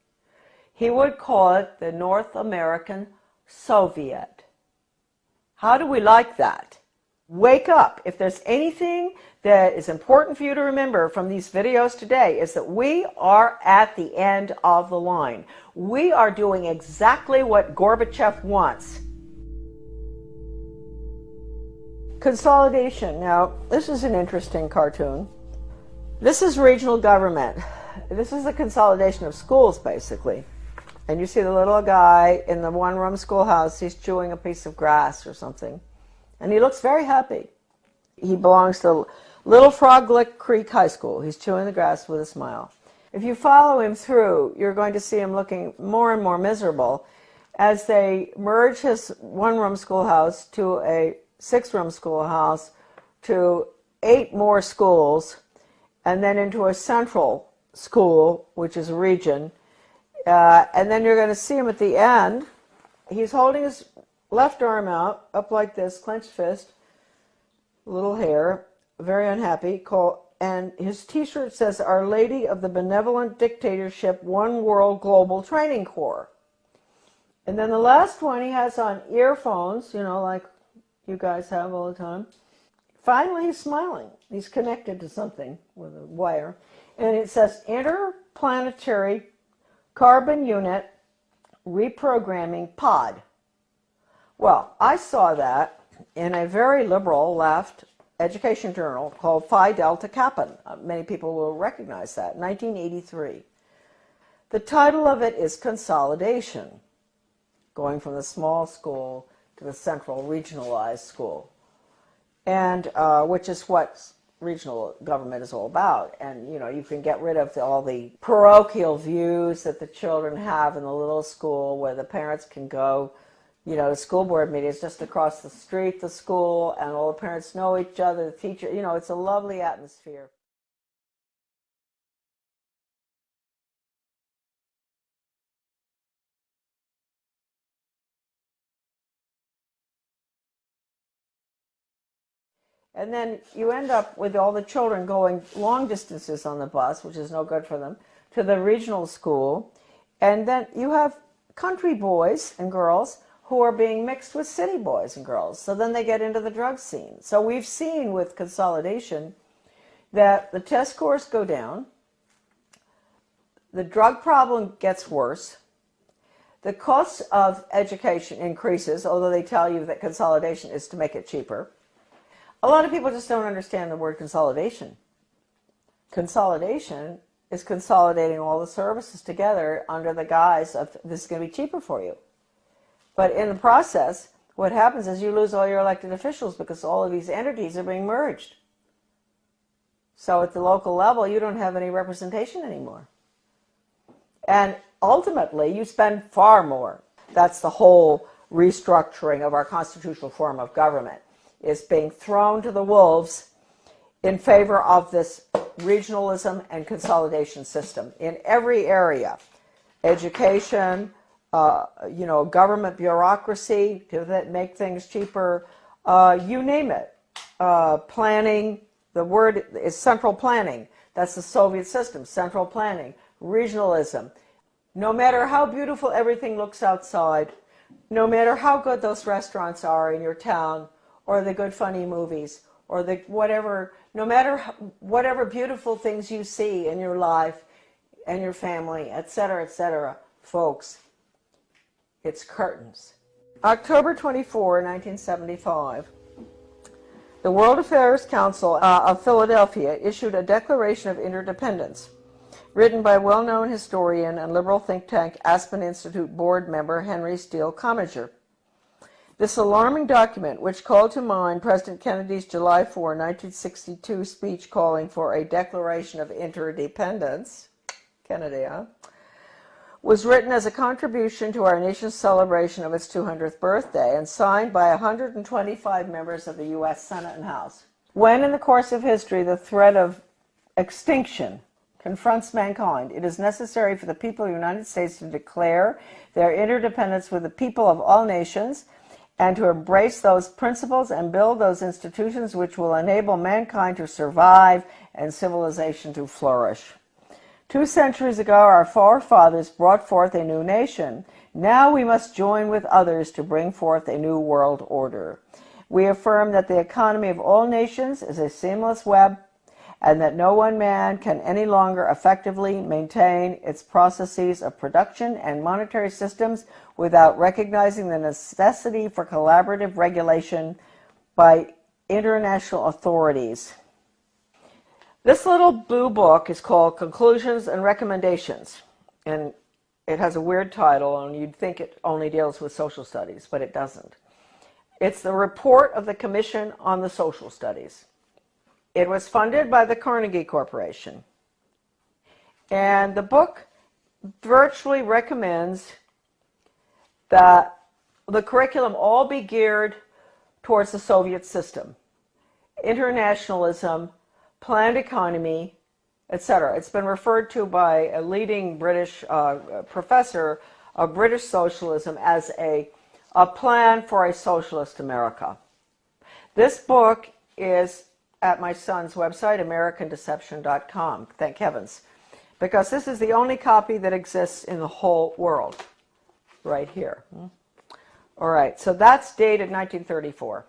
He would call it the North American Soviet. How do we like that? Wake up. If there's anything that is important for you to remember from these videos today, is that we are at the end of the line. We are doing exactly what Gorbachev wants. Consolidation. Now, this is an interesting cartoon. This is regional government. This is the consolidation of schools, basically. And you see the little guy in the one-room schoolhouse, he's chewing a piece of grass or something. And he looks very happy. He belongs to Little Frog Lick Creek High School. He's chewing the grass with a smile. If you follow him through, you're going to see him looking more and more miserable as they merge his one-room schoolhouse to a six-room schoolhouse, to 8 more schools, and then into a central school, which is a region. And then you're going to see him at the end. He's holding his left arm out, up like this, clenched fist, little hair, very unhappy, and his t-shirt says, Our Lady of the Benevolent Dictatorship, One World Global Training Corps. And then the last one, he has on earphones, you know, like you guys have all the time. Finally, he's smiling. He's connected to something with a wire. And it says, Interplanetary Carbon Unit Reprogramming Pod. Well, I saw that in a very liberal left education journal called Phi Delta Kappa. Many people will recognize that, 1983. The title of it is Consolidation, going from the small school to the central regionalized school, and which is what regional government is all about. And you know, you can get rid of all the parochial views that the children have in the little school, where the parents can go, you know, the school board meetings just across the street, the school, and all the parents know each other, the teacher, you know, it's a lovely atmosphere. And then you end up with all the children going long distances on the bus, which is no good for them, to the regional school. And then you have country boys and girls who are being mixed with city boys and girls. So then they get into the drug scene. So we've seen with consolidation that the test scores go down, the drug problem gets worse, the cost of education increases, although they tell you that consolidation is to make it cheaper. A lot of people just don't understand the word consolidation. Consolidation is consolidating all the services together under the guise of this is going to be cheaper for you. But in the process, what happens is you lose all your elected officials because all of these entities are being merged. So at the local level, you don't have any representation anymore. And ultimately, you spend far more. That's the whole restructuring of our constitutional form of government, is being thrown to the wolves in favor of this regionalism and consolidation system in every area. Education, you know, government bureaucracy to make things cheaper, you name it. Planning, the word is central planning. That's the Soviet system, central planning, regionalism. No matter how beautiful everything looks outside, no matter how good those restaurants are in your town, or the good funny movies, or the whatever, no matter whatever beautiful things you see in your life and your family, etc., folks, it's curtains. October 24, 1975, the World Affairs Council of Philadelphia issued a Declaration of Interdependence, written by well-known historian and liberal think tank Aspen Institute board member Henry Steele Commager. This alarming document, which called to mind President Kennedy's July 4, 1962 speech calling for a Declaration of Interdependence, Kennedy, was written as a contribution to our nation's celebration of its 200th birthday and signed by 125 members of the U.S. Senate and House. When in the course of history the threat of extinction confronts mankind, it is necessary for the people of the United States to declare their interdependence with the people of all nations, and to embrace those principles and build those institutions which will enable mankind to survive and civilization to flourish. 2 centuries ago, our forefathers brought forth a new nation. Now we must join with others to bring forth a new world order. We affirm that the economy of all nations is a seamless web, and that no one man can any longer effectively maintain its processes of production and monetary systems without recognizing the necessity for collaborative regulation by international authorities. This little blue book is called Conclusions and Recommendations, and it has a weird title, and you'd think it only deals with social studies, but it doesn't. It's the report of the Commission on the Social Studies. It was funded by the Carnegie Corporation. And the book virtually recommends that the curriculum all be geared towards the Soviet system. Internationalism, planned economy, etc. It's been referred to by a leading British professor of British socialism as a plan for a socialist America. This book is at my son's website, AmericanDeception.com, thank heavens, because this is the only copy that exists in the whole world. right here. All right, so that's dated 1934.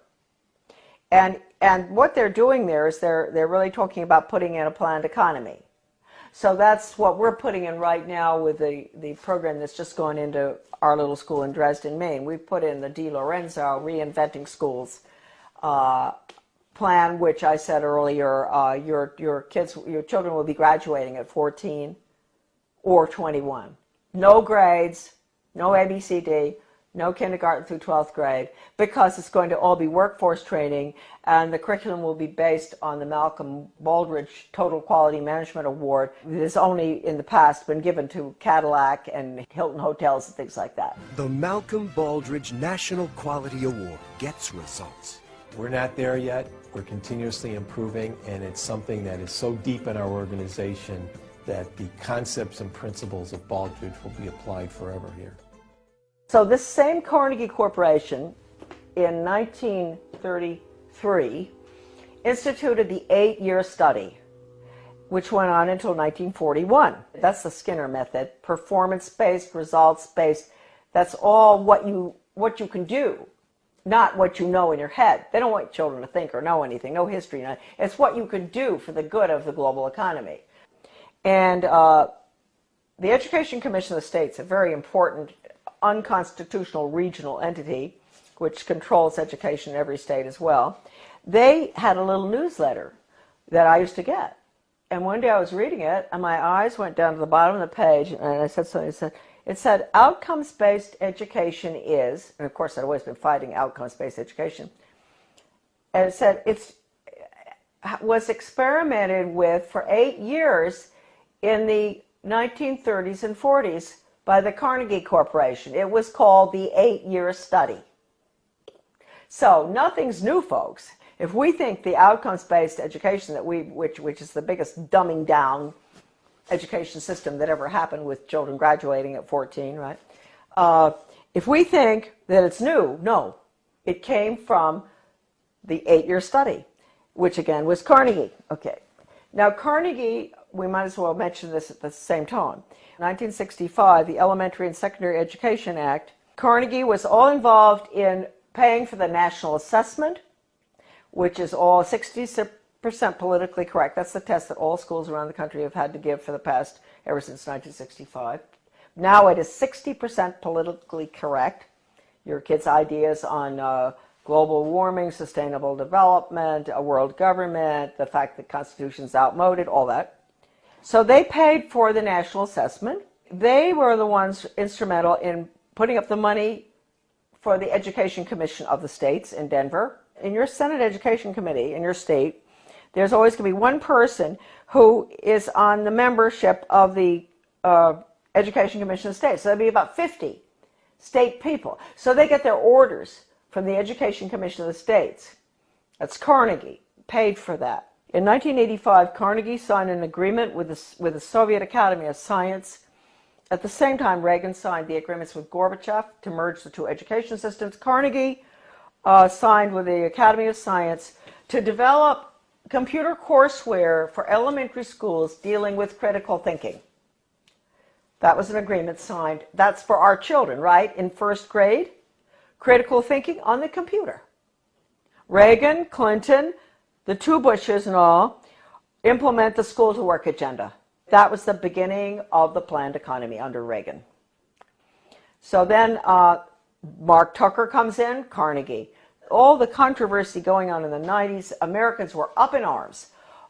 And what they're doing there is they're really talking about putting in a planned economy. So that's what we're putting in right now with the program that's just gone into our little school in Dresden, Maine. We've put in the Di Lorenzo Reinventing Schools plan, which I said earlier, your children will be graduating at 14 or 21. No grades, no ABCD, no kindergarten through 12th grade, because it's going to all be workforce training, and the curriculum will be based on the Malcolm Baldrige Total Quality Management Award. It has only in the past been given to Cadillac and Hilton Hotels and things like that. The Malcolm Baldrige National Quality Award gets results. We're not there yet. We're continuously improving, and it's something that is so deep in our organization that the concepts and principles of Baldrige will be applied forever here. So this same Carnegie Corporation in 1933 instituted the 8-year study, which went on until 1941. That's the Skinner method, performance-based, results-based. That's all what you can do, not what you know in your head. They don't want children to think or know anything, no history. It's what you can do for the good of the global economy. And the Education Commission of the States, a very important unconstitutional regional entity which controls education in every state as well, they had a little newsletter that I used to get. And one day I was reading it and my eyes went down to the bottom of the page and I said something. It said outcomes-based education is, and of course I'd always been fighting outcomes-based education, and it said it was experimented with for 8 years in the 1930s and 40s by the Carnegie Corporation. It was called the 8-year study. So nothing's new, folks. If we think the outcomes-based education that which is the biggest dumbing down education system that ever happened with children graduating at 14, right? If we think that it's new, no. It came from the 8-year study, which again was Carnegie. Okay. Now Carnegie, we might as well mention this at the same time. 1965, the Elementary and Secondary Education Act, Carnegie was all involved in paying for the national assessment, which is all 60% politically correct. That's the test that all schools around the country have had to give for the past, ever since 1965. Now it is 60% politically correct. Your kids' ideas on global warming, sustainable development, a world government, the fact that the Constitution's outmoded, all that. So they paid for the national assessment. They were the ones instrumental in putting up the money for the Education Commission of the states in Denver. In your Senate Education Committee in your state, there's always going to be one person who is on the membership of the Education Commission of the states. So there'll be about 50 state people. So they get their orders from the Education Commission of the states. That's Carnegie, paid for that. In 1985, Carnegie signed an agreement with the Soviet Academy of Science. At the same time, Reagan signed the agreements with Gorbachev to merge the two education systems. Carnegie signed with the Academy of Science to develop computer courseware for elementary schools dealing with critical thinking. That was an agreement signed. That's for our children, right? In first grade, critical thinking on the computer. Reagan, Clinton, the two Bushes and all, implement the school to work agenda. That was the beginning of the planned economy under Reagan. So then Mark Tucker comes in, Carnegie. All the controversy going on in the 90s, Americans were up in arms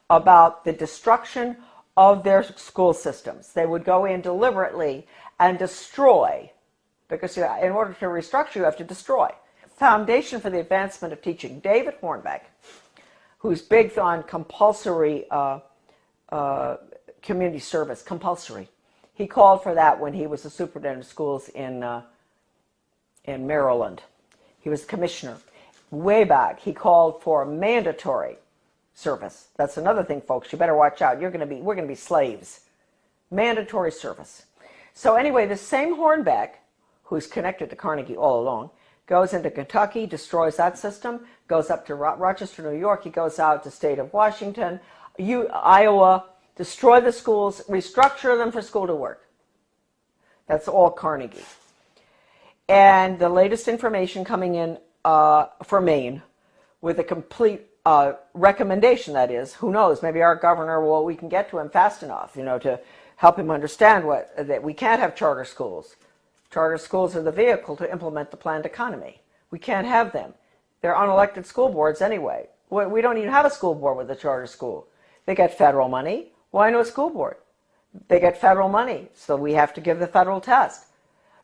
about the destruction of their school systems. They would go in deliberately and destroy, because in order to restructure, you have to destroy. Foundation for the Advancement of Teaching, David Hornbeck, who's big on compulsory community service, compulsory. He called for that when he was the superintendent of schools in Maryland. He was commissioner. Way back, he called for mandatory service. That's another thing, folks. You better watch out. We're going to be slaves. Mandatory service. So anyway, the same Hornbeck, who's connected to Carnegie all along, goes into Kentucky, destroys that system, goes up to Rochester, New York. He goes out to the state of Washington, Iowa, destroy the schools, restructure them for school to work. That's all Carnegie. And the latest information coming in for Maine with a complete recommendation, that is, who knows, maybe our governor, well, we can get to him fast enough, to help him understand that we can't have charter schools. Charter schools are the vehicle to implement the planned economy. We can't have them. They're unelected school boards anyway. We don't even have a school board with a charter school. They get federal money. Why no school board? They get federal money, so we have to give the federal test.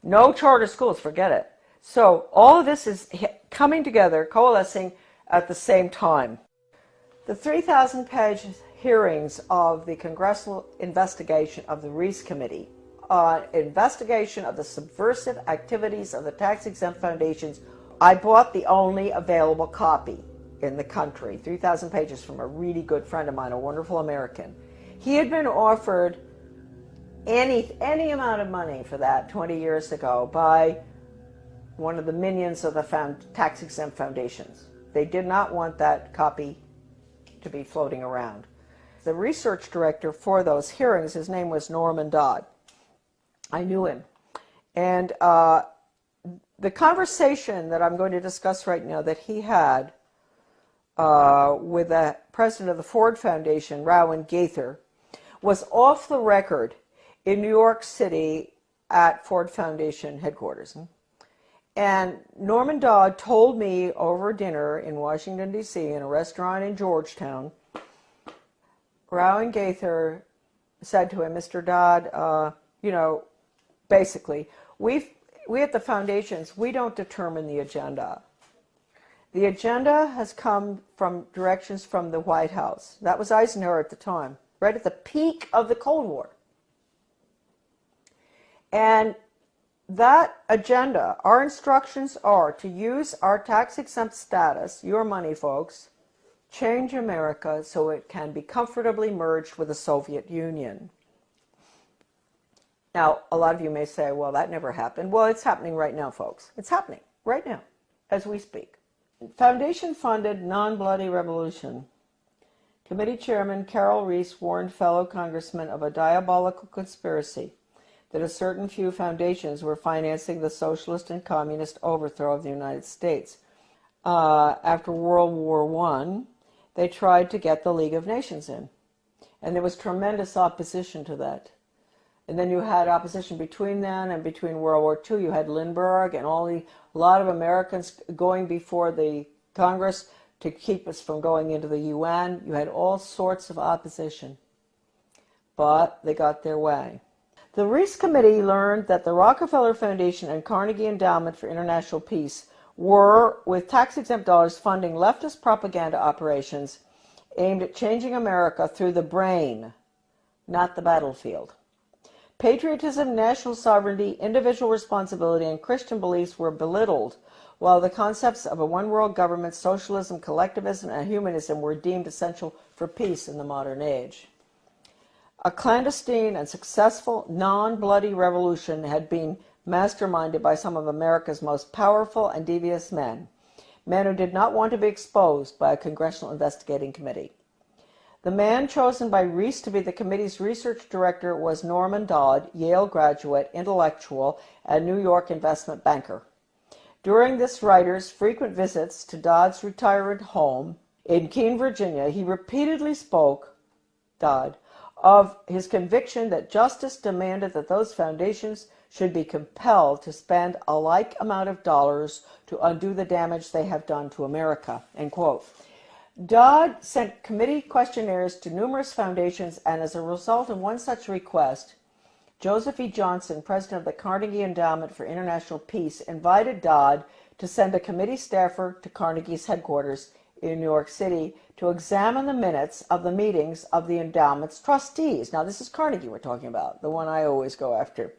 No charter schools, forget it. So all of this is coming together, coalescing at the same time. The 3,000-page hearings of the congressional investigation of the Reese Committee on investigation of the subversive activities of the tax-exempt foundations, I bought the only available copy in the country, 3,000 pages, from a really good friend of mine, a wonderful American. He had been offered any amount of money for that 20 years ago by one of the minions of the tax-exempt foundations. They did not want that copy to be floating around. The research director for those hearings, his name was Norman Dodd. I knew him. And the conversation that I'm going to discuss right now that he had with the president of the Ford Foundation, Rowan Gaither, was off the record in New York City at Ford Foundation headquarters. And Norman Dodd told me over dinner in Washington, D.C., in a restaurant in Georgetown, Rowan Gaither said to him, Mr. Dodd, basically, we at the foundations, we don't determine the agenda. The agenda has come from directions from the White House. That was Eisenhower at the time, right at the peak of the Cold War. And that agenda, our instructions are to use our tax-exempt status, your money, folks, change America so it can be comfortably merged with the Soviet Union. Now, a lot of you may say, well, that never happened. Well, it's happening right now, folks. It's happening right now, as we speak. Foundation-funded non-bloody revolution. Committee Chairman Carol Reese warned fellow congressmen of a diabolical conspiracy that a certain few foundations were financing the socialist and communist overthrow of the United States. After World War I, they tried to get the League of Nations in. And there was tremendous opposition to that. And then you had opposition between then and between World War II. You had Lindbergh and a lot of Americans going before the Congress to keep us from going into the UN. You had all sorts of opposition. But they got their way. The Reese Committee learned that the Rockefeller Foundation and Carnegie Endowment for International Peace were, with tax-exempt dollars, funding leftist propaganda operations aimed at changing America through the brain, not the battlefield. Patriotism, national sovereignty, individual responsibility, and Christian beliefs were belittled, while the concepts of a one-world government, socialism, collectivism, and humanism were deemed essential for peace in the modern age. A clandestine and successful non-bloody revolution had been masterminded by some of America's most powerful and devious men who did not want to be exposed by a congressional investigating committee. The man chosen by Reese to be the committee's research director was Norman Dodd, Yale graduate, intellectual, and New York investment banker. During this writer's frequent visits to Dodd's retirement home in Keene, Virginia, he repeatedly spoke, Dodd, of his conviction that justice demanded that those foundations should be compelled to spend a like amount of dollars to undo the damage they have done to America, end quote. Dodd sent committee questionnaires to numerous foundations, and as a result of one such request, Joseph E. Johnson, president of the Carnegie Endowment for International Peace, invited Dodd to send a committee staffer to Carnegie's headquarters in New York City to examine the minutes of the meetings of the endowment's trustees. Now, this is Carnegie we're talking about, the one I always go after.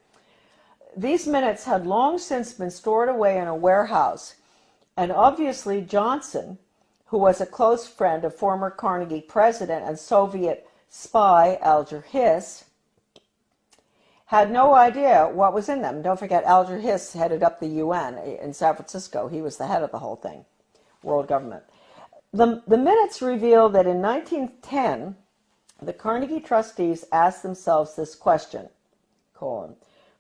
These minutes had long since been stored away in a warehouse, and obviously Johnson, who was a close friend of former Carnegie president and Soviet spy Alger Hiss, had no idea what was in them. Don't forget, Alger Hiss headed up the UN in San Francisco. He was the head of the whole thing, world government. The minutes reveal that in 1910, the Carnegie trustees asked themselves this question,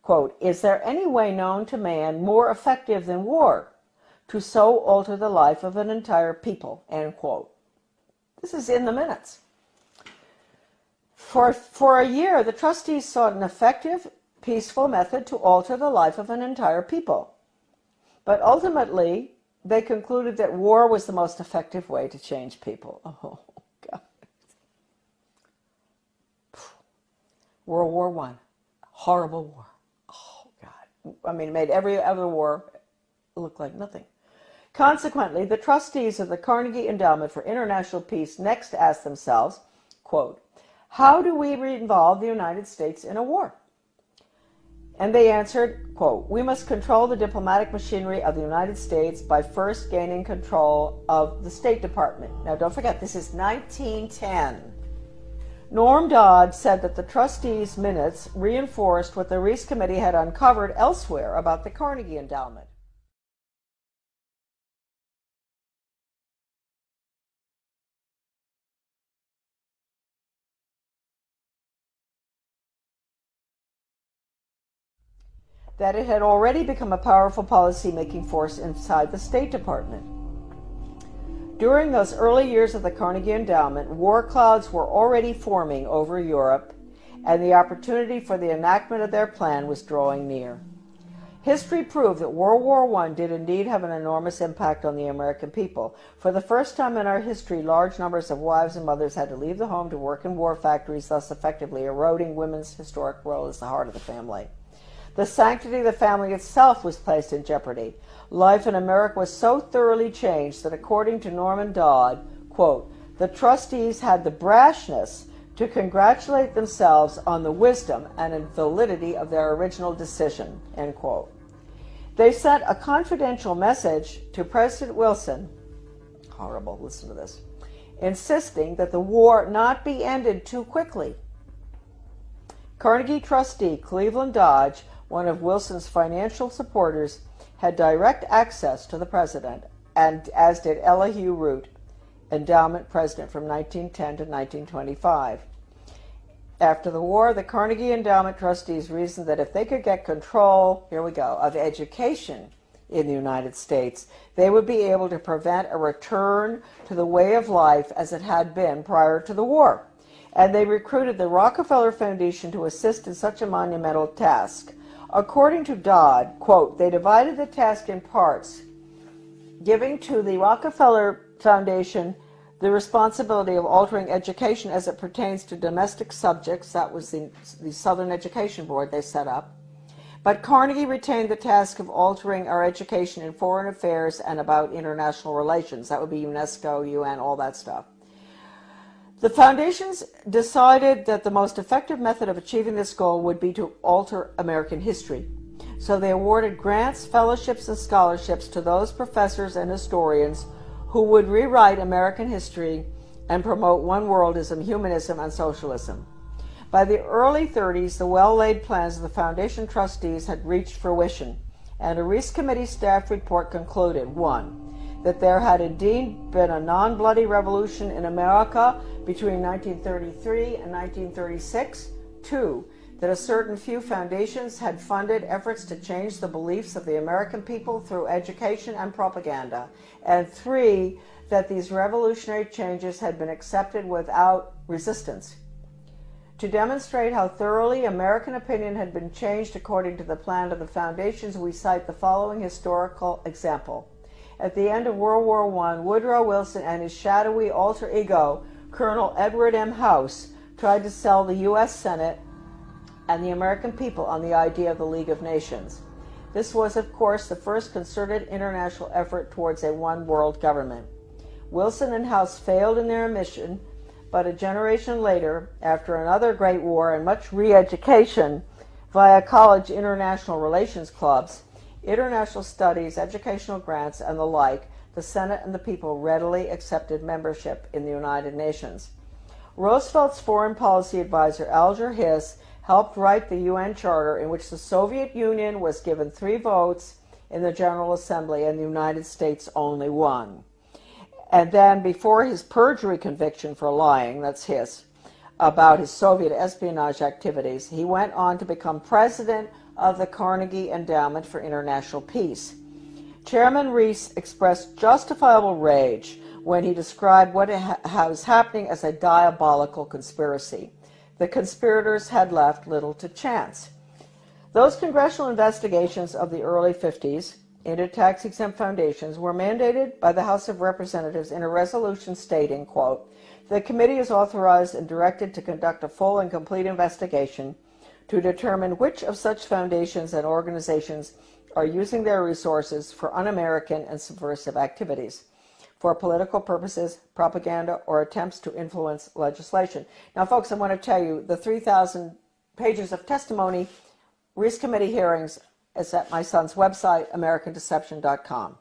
quote, "Is there any way known to man more effective than war to so alter the life of an entire people?" End quote. This is in the minutes. For a year, the trustees sought an effective, peaceful method to alter the life of an entire people. But ultimately, they concluded that war was the most effective way to change people. Oh, God. World War I. Horrible war. Oh, God. I mean, it made every other war look like nothing. Consequently, the trustees of the Carnegie Endowment for International Peace next asked themselves, quote, "How do we involve the United States in a war?" And they answered, quote, "We must control the diplomatic machinery of the United States by first gaining control of the State Department." Now, don't forget, this is 1910. Norm Dodd said that the trustees' minutes reinforced what the Reese Committee had uncovered elsewhere about the Carnegie Endowment. That it had already become a powerful policy-making force inside the State Department. During those early years of the Carnegie Endowment, war clouds were already forming over Europe, and the opportunity for the enactment of their plan was drawing near. History proved that World War I did indeed have an enormous impact on the American people. For the first time in our history, large numbers of wives and mothers had to leave the home to work in war factories, thus effectively eroding women's historic role as the heart of the family. The sanctity of the family itself was placed in jeopardy. Life in America was so thoroughly changed that, according to Norman Dodd, quote, "The trustees had the brashness to congratulate themselves on the wisdom and validity of their original decision," end quote. They sent a confidential message to President Wilson, horrible, listen to this, insisting that the war not be ended too quickly. Carnegie trustee Cleveland Dodge, one of Wilson's financial supporters, had direct access to the president, and as did Elihu Root, endowment president from 1910 to 1925. After the war, the Carnegie Endowment trustees reasoned that if they could get control, here we go, of education in the United States, they would be able to prevent a return to the way of life as it had been prior to the war. And they recruited the Rockefeller Foundation to assist in such a monumental task. According to Dodd, quote, "They divided the task in parts, giving to the Rockefeller Foundation the responsibility of altering education as it pertains to domestic subjects." That was the Southern Education Board they set up. But Carnegie retained the task of altering our education in foreign affairs and about international relations. That would be UNESCO, UN, all that stuff. The foundations decided that the most effective method of achieving this goal would be to alter American history. So they awarded grants, fellowships, and scholarships to those professors and historians who would rewrite American history and promote one-worldism, humanism, and socialism. By the early 30s, the well-laid plans of the foundation trustees had reached fruition, and a Reese Committee staff report concluded, 1, that there had indeed been a non-bloody revolution in America between 1933 and 1936, 2, that a certain few foundations had funded efforts to change the beliefs of the American people through education and propaganda, and 3, that these revolutionary changes had been accepted without resistance. To demonstrate how thoroughly American opinion had been changed according to the plan of the foundations, we cite the following historical example. At the end of World War I, Woodrow Wilson and his shadowy alter ego, Colonel Edward M. House, tried to sell the U.S. Senate and the American people on the idea of the League of Nations. This was, of course, the first concerted international effort towards a one-world government. Wilson and House failed in their mission, but a generation later, after another great war and much re-education via college international relations clubs, international studies, educational grants, and the like, the Senate and the people readily accepted membership in the United Nations. Roosevelt's foreign policy advisor, Alger Hiss, helped write the UN Charter, in which the Soviet Union was given 3 votes in the General Assembly and the United States only 1. And then, before his perjury conviction for lying, that's Hiss, about his Soviet espionage activities, he went on to become president of the Carnegie Endowment for International Peace. Chairman Reese expressed justifiable rage when he described what was happening as a diabolical conspiracy. The conspirators had left little to chance. Those congressional investigations of the early 50s into tax-exempt foundations were mandated by the House of Representatives in a resolution stating, quote, "The committee is authorized and directed to conduct a full and complete investigation to determine which of such foundations and organizations are using their resources for un-American and subversive activities, for political purposes, propaganda, or attempts to influence legislation." Now, folks, I want to tell you, the 3,000 pages of testimony, Reese Committee hearings, is at my son's website, AmericanDeception.com.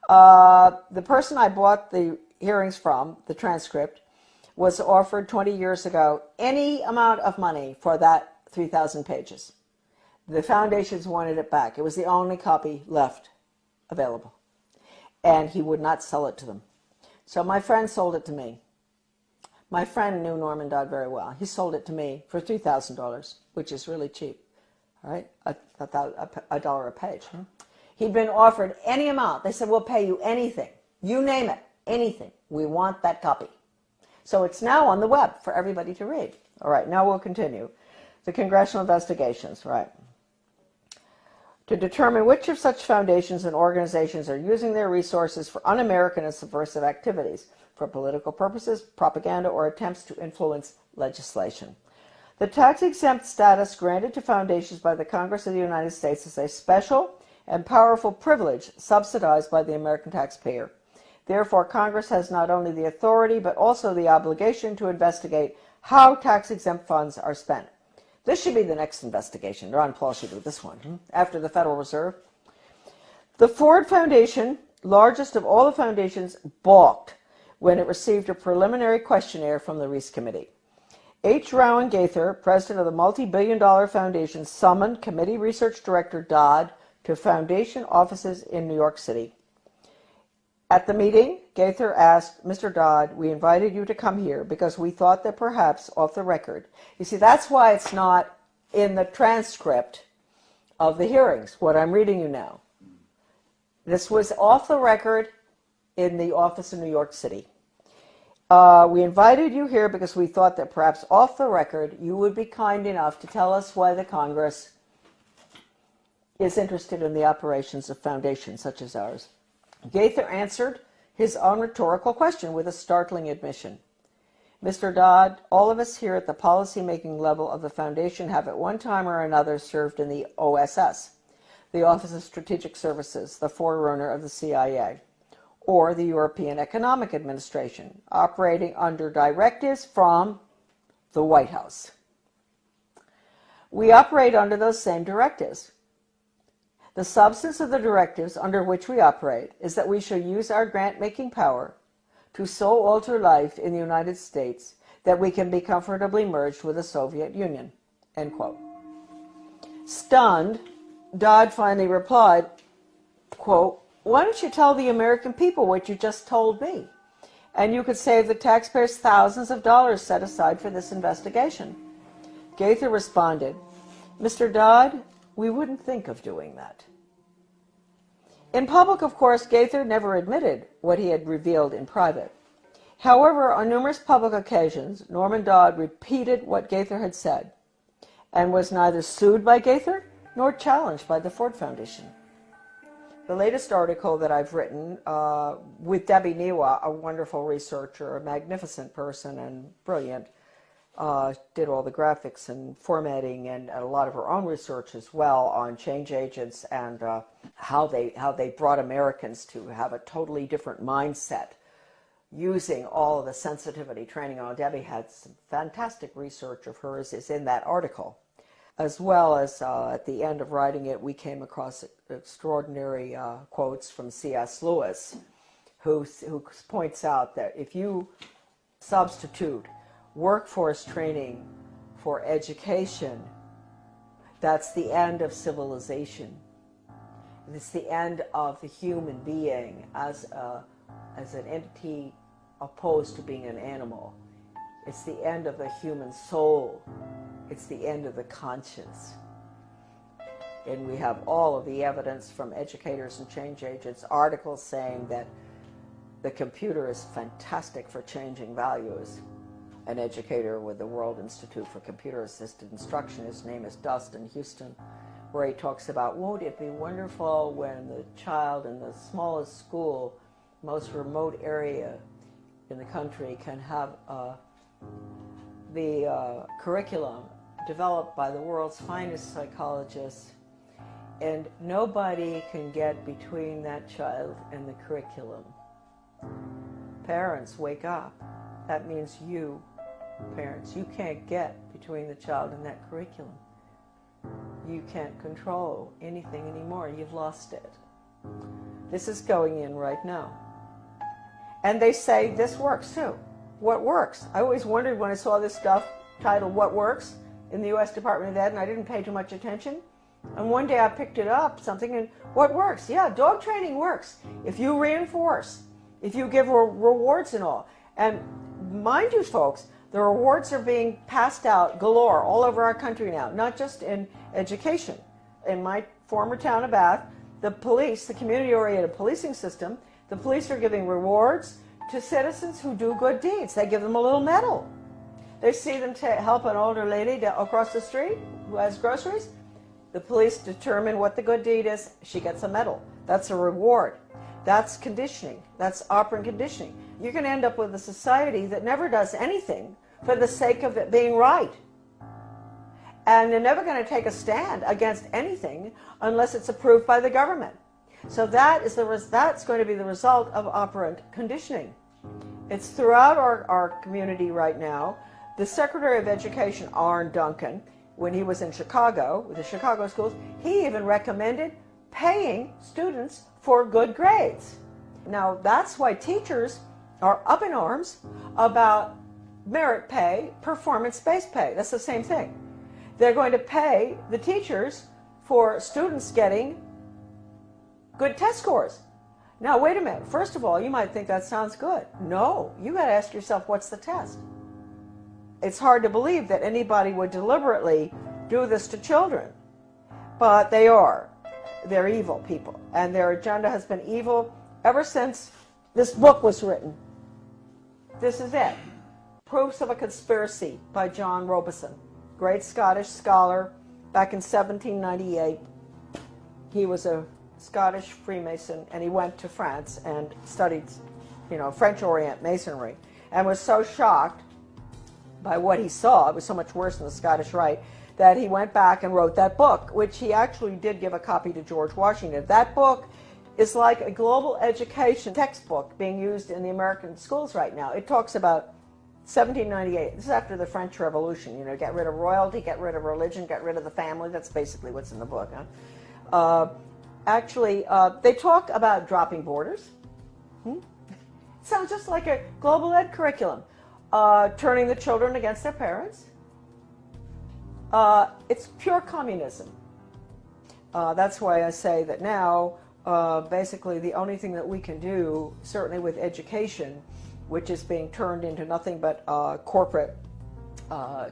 The person I bought the hearings from, the transcript, was offered 20 years ago any amount of money for that 3,000 pages. The foundations wanted it back. It was the only copy left available. And he would not sell it to them. So my friend sold it to me. My friend knew Norman Dodd very well. He sold it to me for $3,000, which is really cheap. All right, $1 a page. He'd been offered any amount. They said, "We'll pay you anything. You name it, anything. We want that copy." So it's now on the web for everybody to read. All right, now we'll continue. The congressional investigations, right? To determine which of such foundations and organizations are using their resources for un-American and subversive activities, for political purposes, propaganda, or attempts to influence legislation. The tax-exempt status granted to foundations by the Congress of the United States is a special and powerful privilege subsidized by the American taxpayer. Therefore, Congress has not only the authority but also the obligation to investigate how tax-exempt funds are spent. This should be the next investigation. Ron Paul should do this one, after the Federal Reserve. The Ford Foundation, largest of all the foundations, balked when it received a preliminary questionnaire from the Reese Committee. H. Rowan Gaither, president of the multi-billion-dollar foundation, summoned committee research director Dodd to foundation offices in New York City. At the meeting, Gaither asked, "Mr. Dodd, we invited you to come here because we thought that perhaps off the record." You see, that's why it's not in the transcript of the hearings, what I'm reading you now. This was off the record in the office in New York City. "We invited you here because we thought that perhaps off the record you would be kind enough to tell us why the Congress is interested in the operations of foundations such as ours." Gaither answered his own rhetorical question with a startling admission. "Mr. Dodd, all of us here at the policy-making level of the foundation have at one time or another served in the OSS, the Office of Strategic Services, the forerunner of the CIA, or the European Economic Administration, operating under directives from the White House. We operate under those same directives. The substance of the directives under which we operate is that we shall use our grant-making power to so alter life in the United States that we can be comfortably merged with the Soviet Union." End quote. Stunned, Dodd finally replied, quote, "Why don't you tell the American people what you just told me? And you could save the taxpayers thousands of dollars set aside for this investigation." Gaither responded, "Mr. Dodd, we wouldn't think of doing that." In public, of course, Gaither never admitted what he had revealed in private. However, on numerous public occasions, Norman Dodd repeated what Gaither had said and was neither sued by Gaither nor challenged by the Ford Foundation. The latest article that I've written with Debbie Niwa, a wonderful researcher, a magnificent person and brilliant, did all the graphics and formatting and a lot of her own research as well on change agents and how they brought Americans to have a totally different mindset using all of the sensitivity training. Debbie had some fantastic research of hers is in that article. As well as at the end of writing it, we came across extraordinary quotes from C.S. Lewis, who points out that if you substitute workforce training for education, that's the end of civilization. It's the end of the human being as an entity opposed to being an animal. It's the end of the human soul. It's the end of the conscience. And we have all of the evidence from educators and change agents, articles saying that the computer is fantastic for changing values. An educator with the World Institute for Computer Assisted Instruction, his name is Dustin Houston, where he talks about, won't it be wonderful when the child in the smallest school, most remote area in the country can have the curriculum developed by the world's finest psychologists, and nobody can get between that child and the curriculum. Parents, wake up. That means you, parents, you can't get between the child and that curriculum. You can't control anything anymore. You've lost it. This is going in right now. And they say this works too. What works? I always wondered when I saw this stuff titled What Works in the U.S. Department of Ed, and I didn't pay too much attention. And one day I picked it up, something, and what works? Yeah, dog training works. If you reinforce, if you give rewards and all. And mind you, folks, the rewards are being passed out galore all over our country now, not just in education. In my former town of Bath, the police, the community-oriented policing system, the police are giving rewards to citizens who do good deeds. They give them a little medal. They see them help an older lady across the street who has groceries. The police determine what the good deed is. She gets a medal. That's a reward. That's conditioning. That's operant conditioning. You're going to end up with a society that never does anything for the sake of it being right. And they're never going to take a stand against anything unless it's approved by the government. So that's going to be the result of operant conditioning. It's throughout our community right now. The Secretary of Education, Arne Duncan, when he was in Chicago, with the Chicago schools, he even recommended paying students for good grades. Now, that's why teachers are up in arms about merit pay, performance-based pay. That's the same thing. They're going to pay the teachers for students getting good test scores. Now, wait a minute. First of all, you might think that sounds good. No, you got to ask yourself, what's the test? It's hard to believe that anybody would deliberately do this to children, but they are. They're evil people, and their agenda has been evil ever since this book was written. This is it. Proofs of a Conspiracy by John Robison, great Scottish scholar back in 1798. He was a Scottish Freemason, and he went to France and studied, French Orient Masonry, and was so shocked by what he saw, it was so much worse than the Scottish Rite, that he went back and wrote that book, which he actually did give a copy to George Washington. That book is like a global education textbook being used in the American schools right now. It talks about 1798. This is after the French Revolution. Get rid of royalty, get rid of religion, get rid of the family. That's basically what's in the book. They talk about dropping borders. Sounds just like a global ed curriculum. Turning the children against their parents. It's pure communism. That's why I say that now, basically, the only thing that we can do, certainly with education, which is being turned into nothing but corporate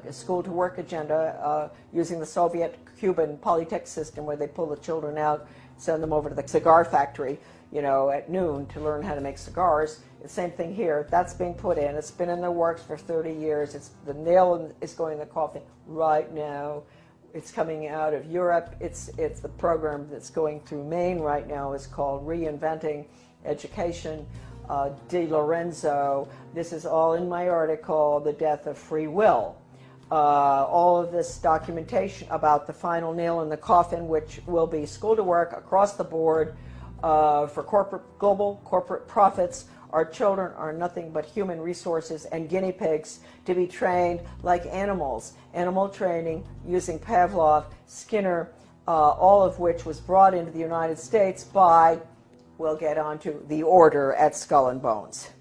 school-to-work agenda, using the Soviet-Cuban Polytech system, where they pull the children out, send them over to the cigar factory, at noon to learn how to make cigars. The same thing here. That's being put in. It's been in the works for 30 years. The nail is going in the coffin right now. It's coming out of Europe. It's the program that's going through Maine right now. Is called Reinventing Education. Di Lorenzo. This is all in my article, The Death of Free Will. All of this documentation about the final nail in the coffin, which will be school to work across the board for global corporate profits. Our children are nothing but human resources and guinea pigs to be trained like animals. Animal training using Pavlov, Skinner, all of which was brought into the United States by, we'll get onto, the order at Skull and Bones.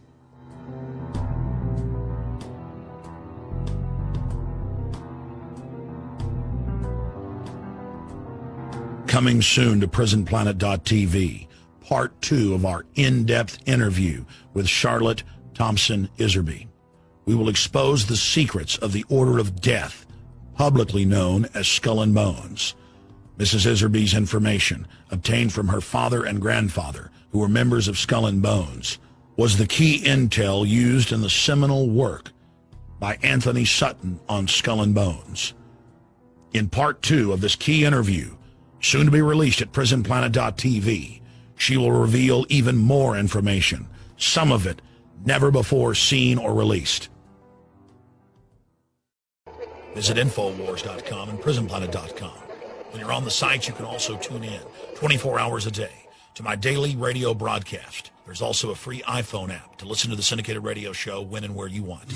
Coming soon to PrisonPlanet.tv, part 2 of our in-depth interview with Charlotte Thompson Iserbyt. We will expose the secrets of the Order of Death, publicly known as Skull and Bones. Mrs. Iserbyt's information, obtained from her father and grandfather, who were members of Skull and Bones, was the key intel used in the seminal work by Anthony Sutton on Skull and Bones. In part 2 of this key interview, soon to be released at prisonplanet.tv, she will reveal even more information, some of it never before seen or released. Visit Infowars.com and PrisonPlanet.com. When you're on the site, you can also tune in 24 hours a day to my daily radio broadcast. There's also a free iPhone app to listen to the syndicated radio show when and where you want.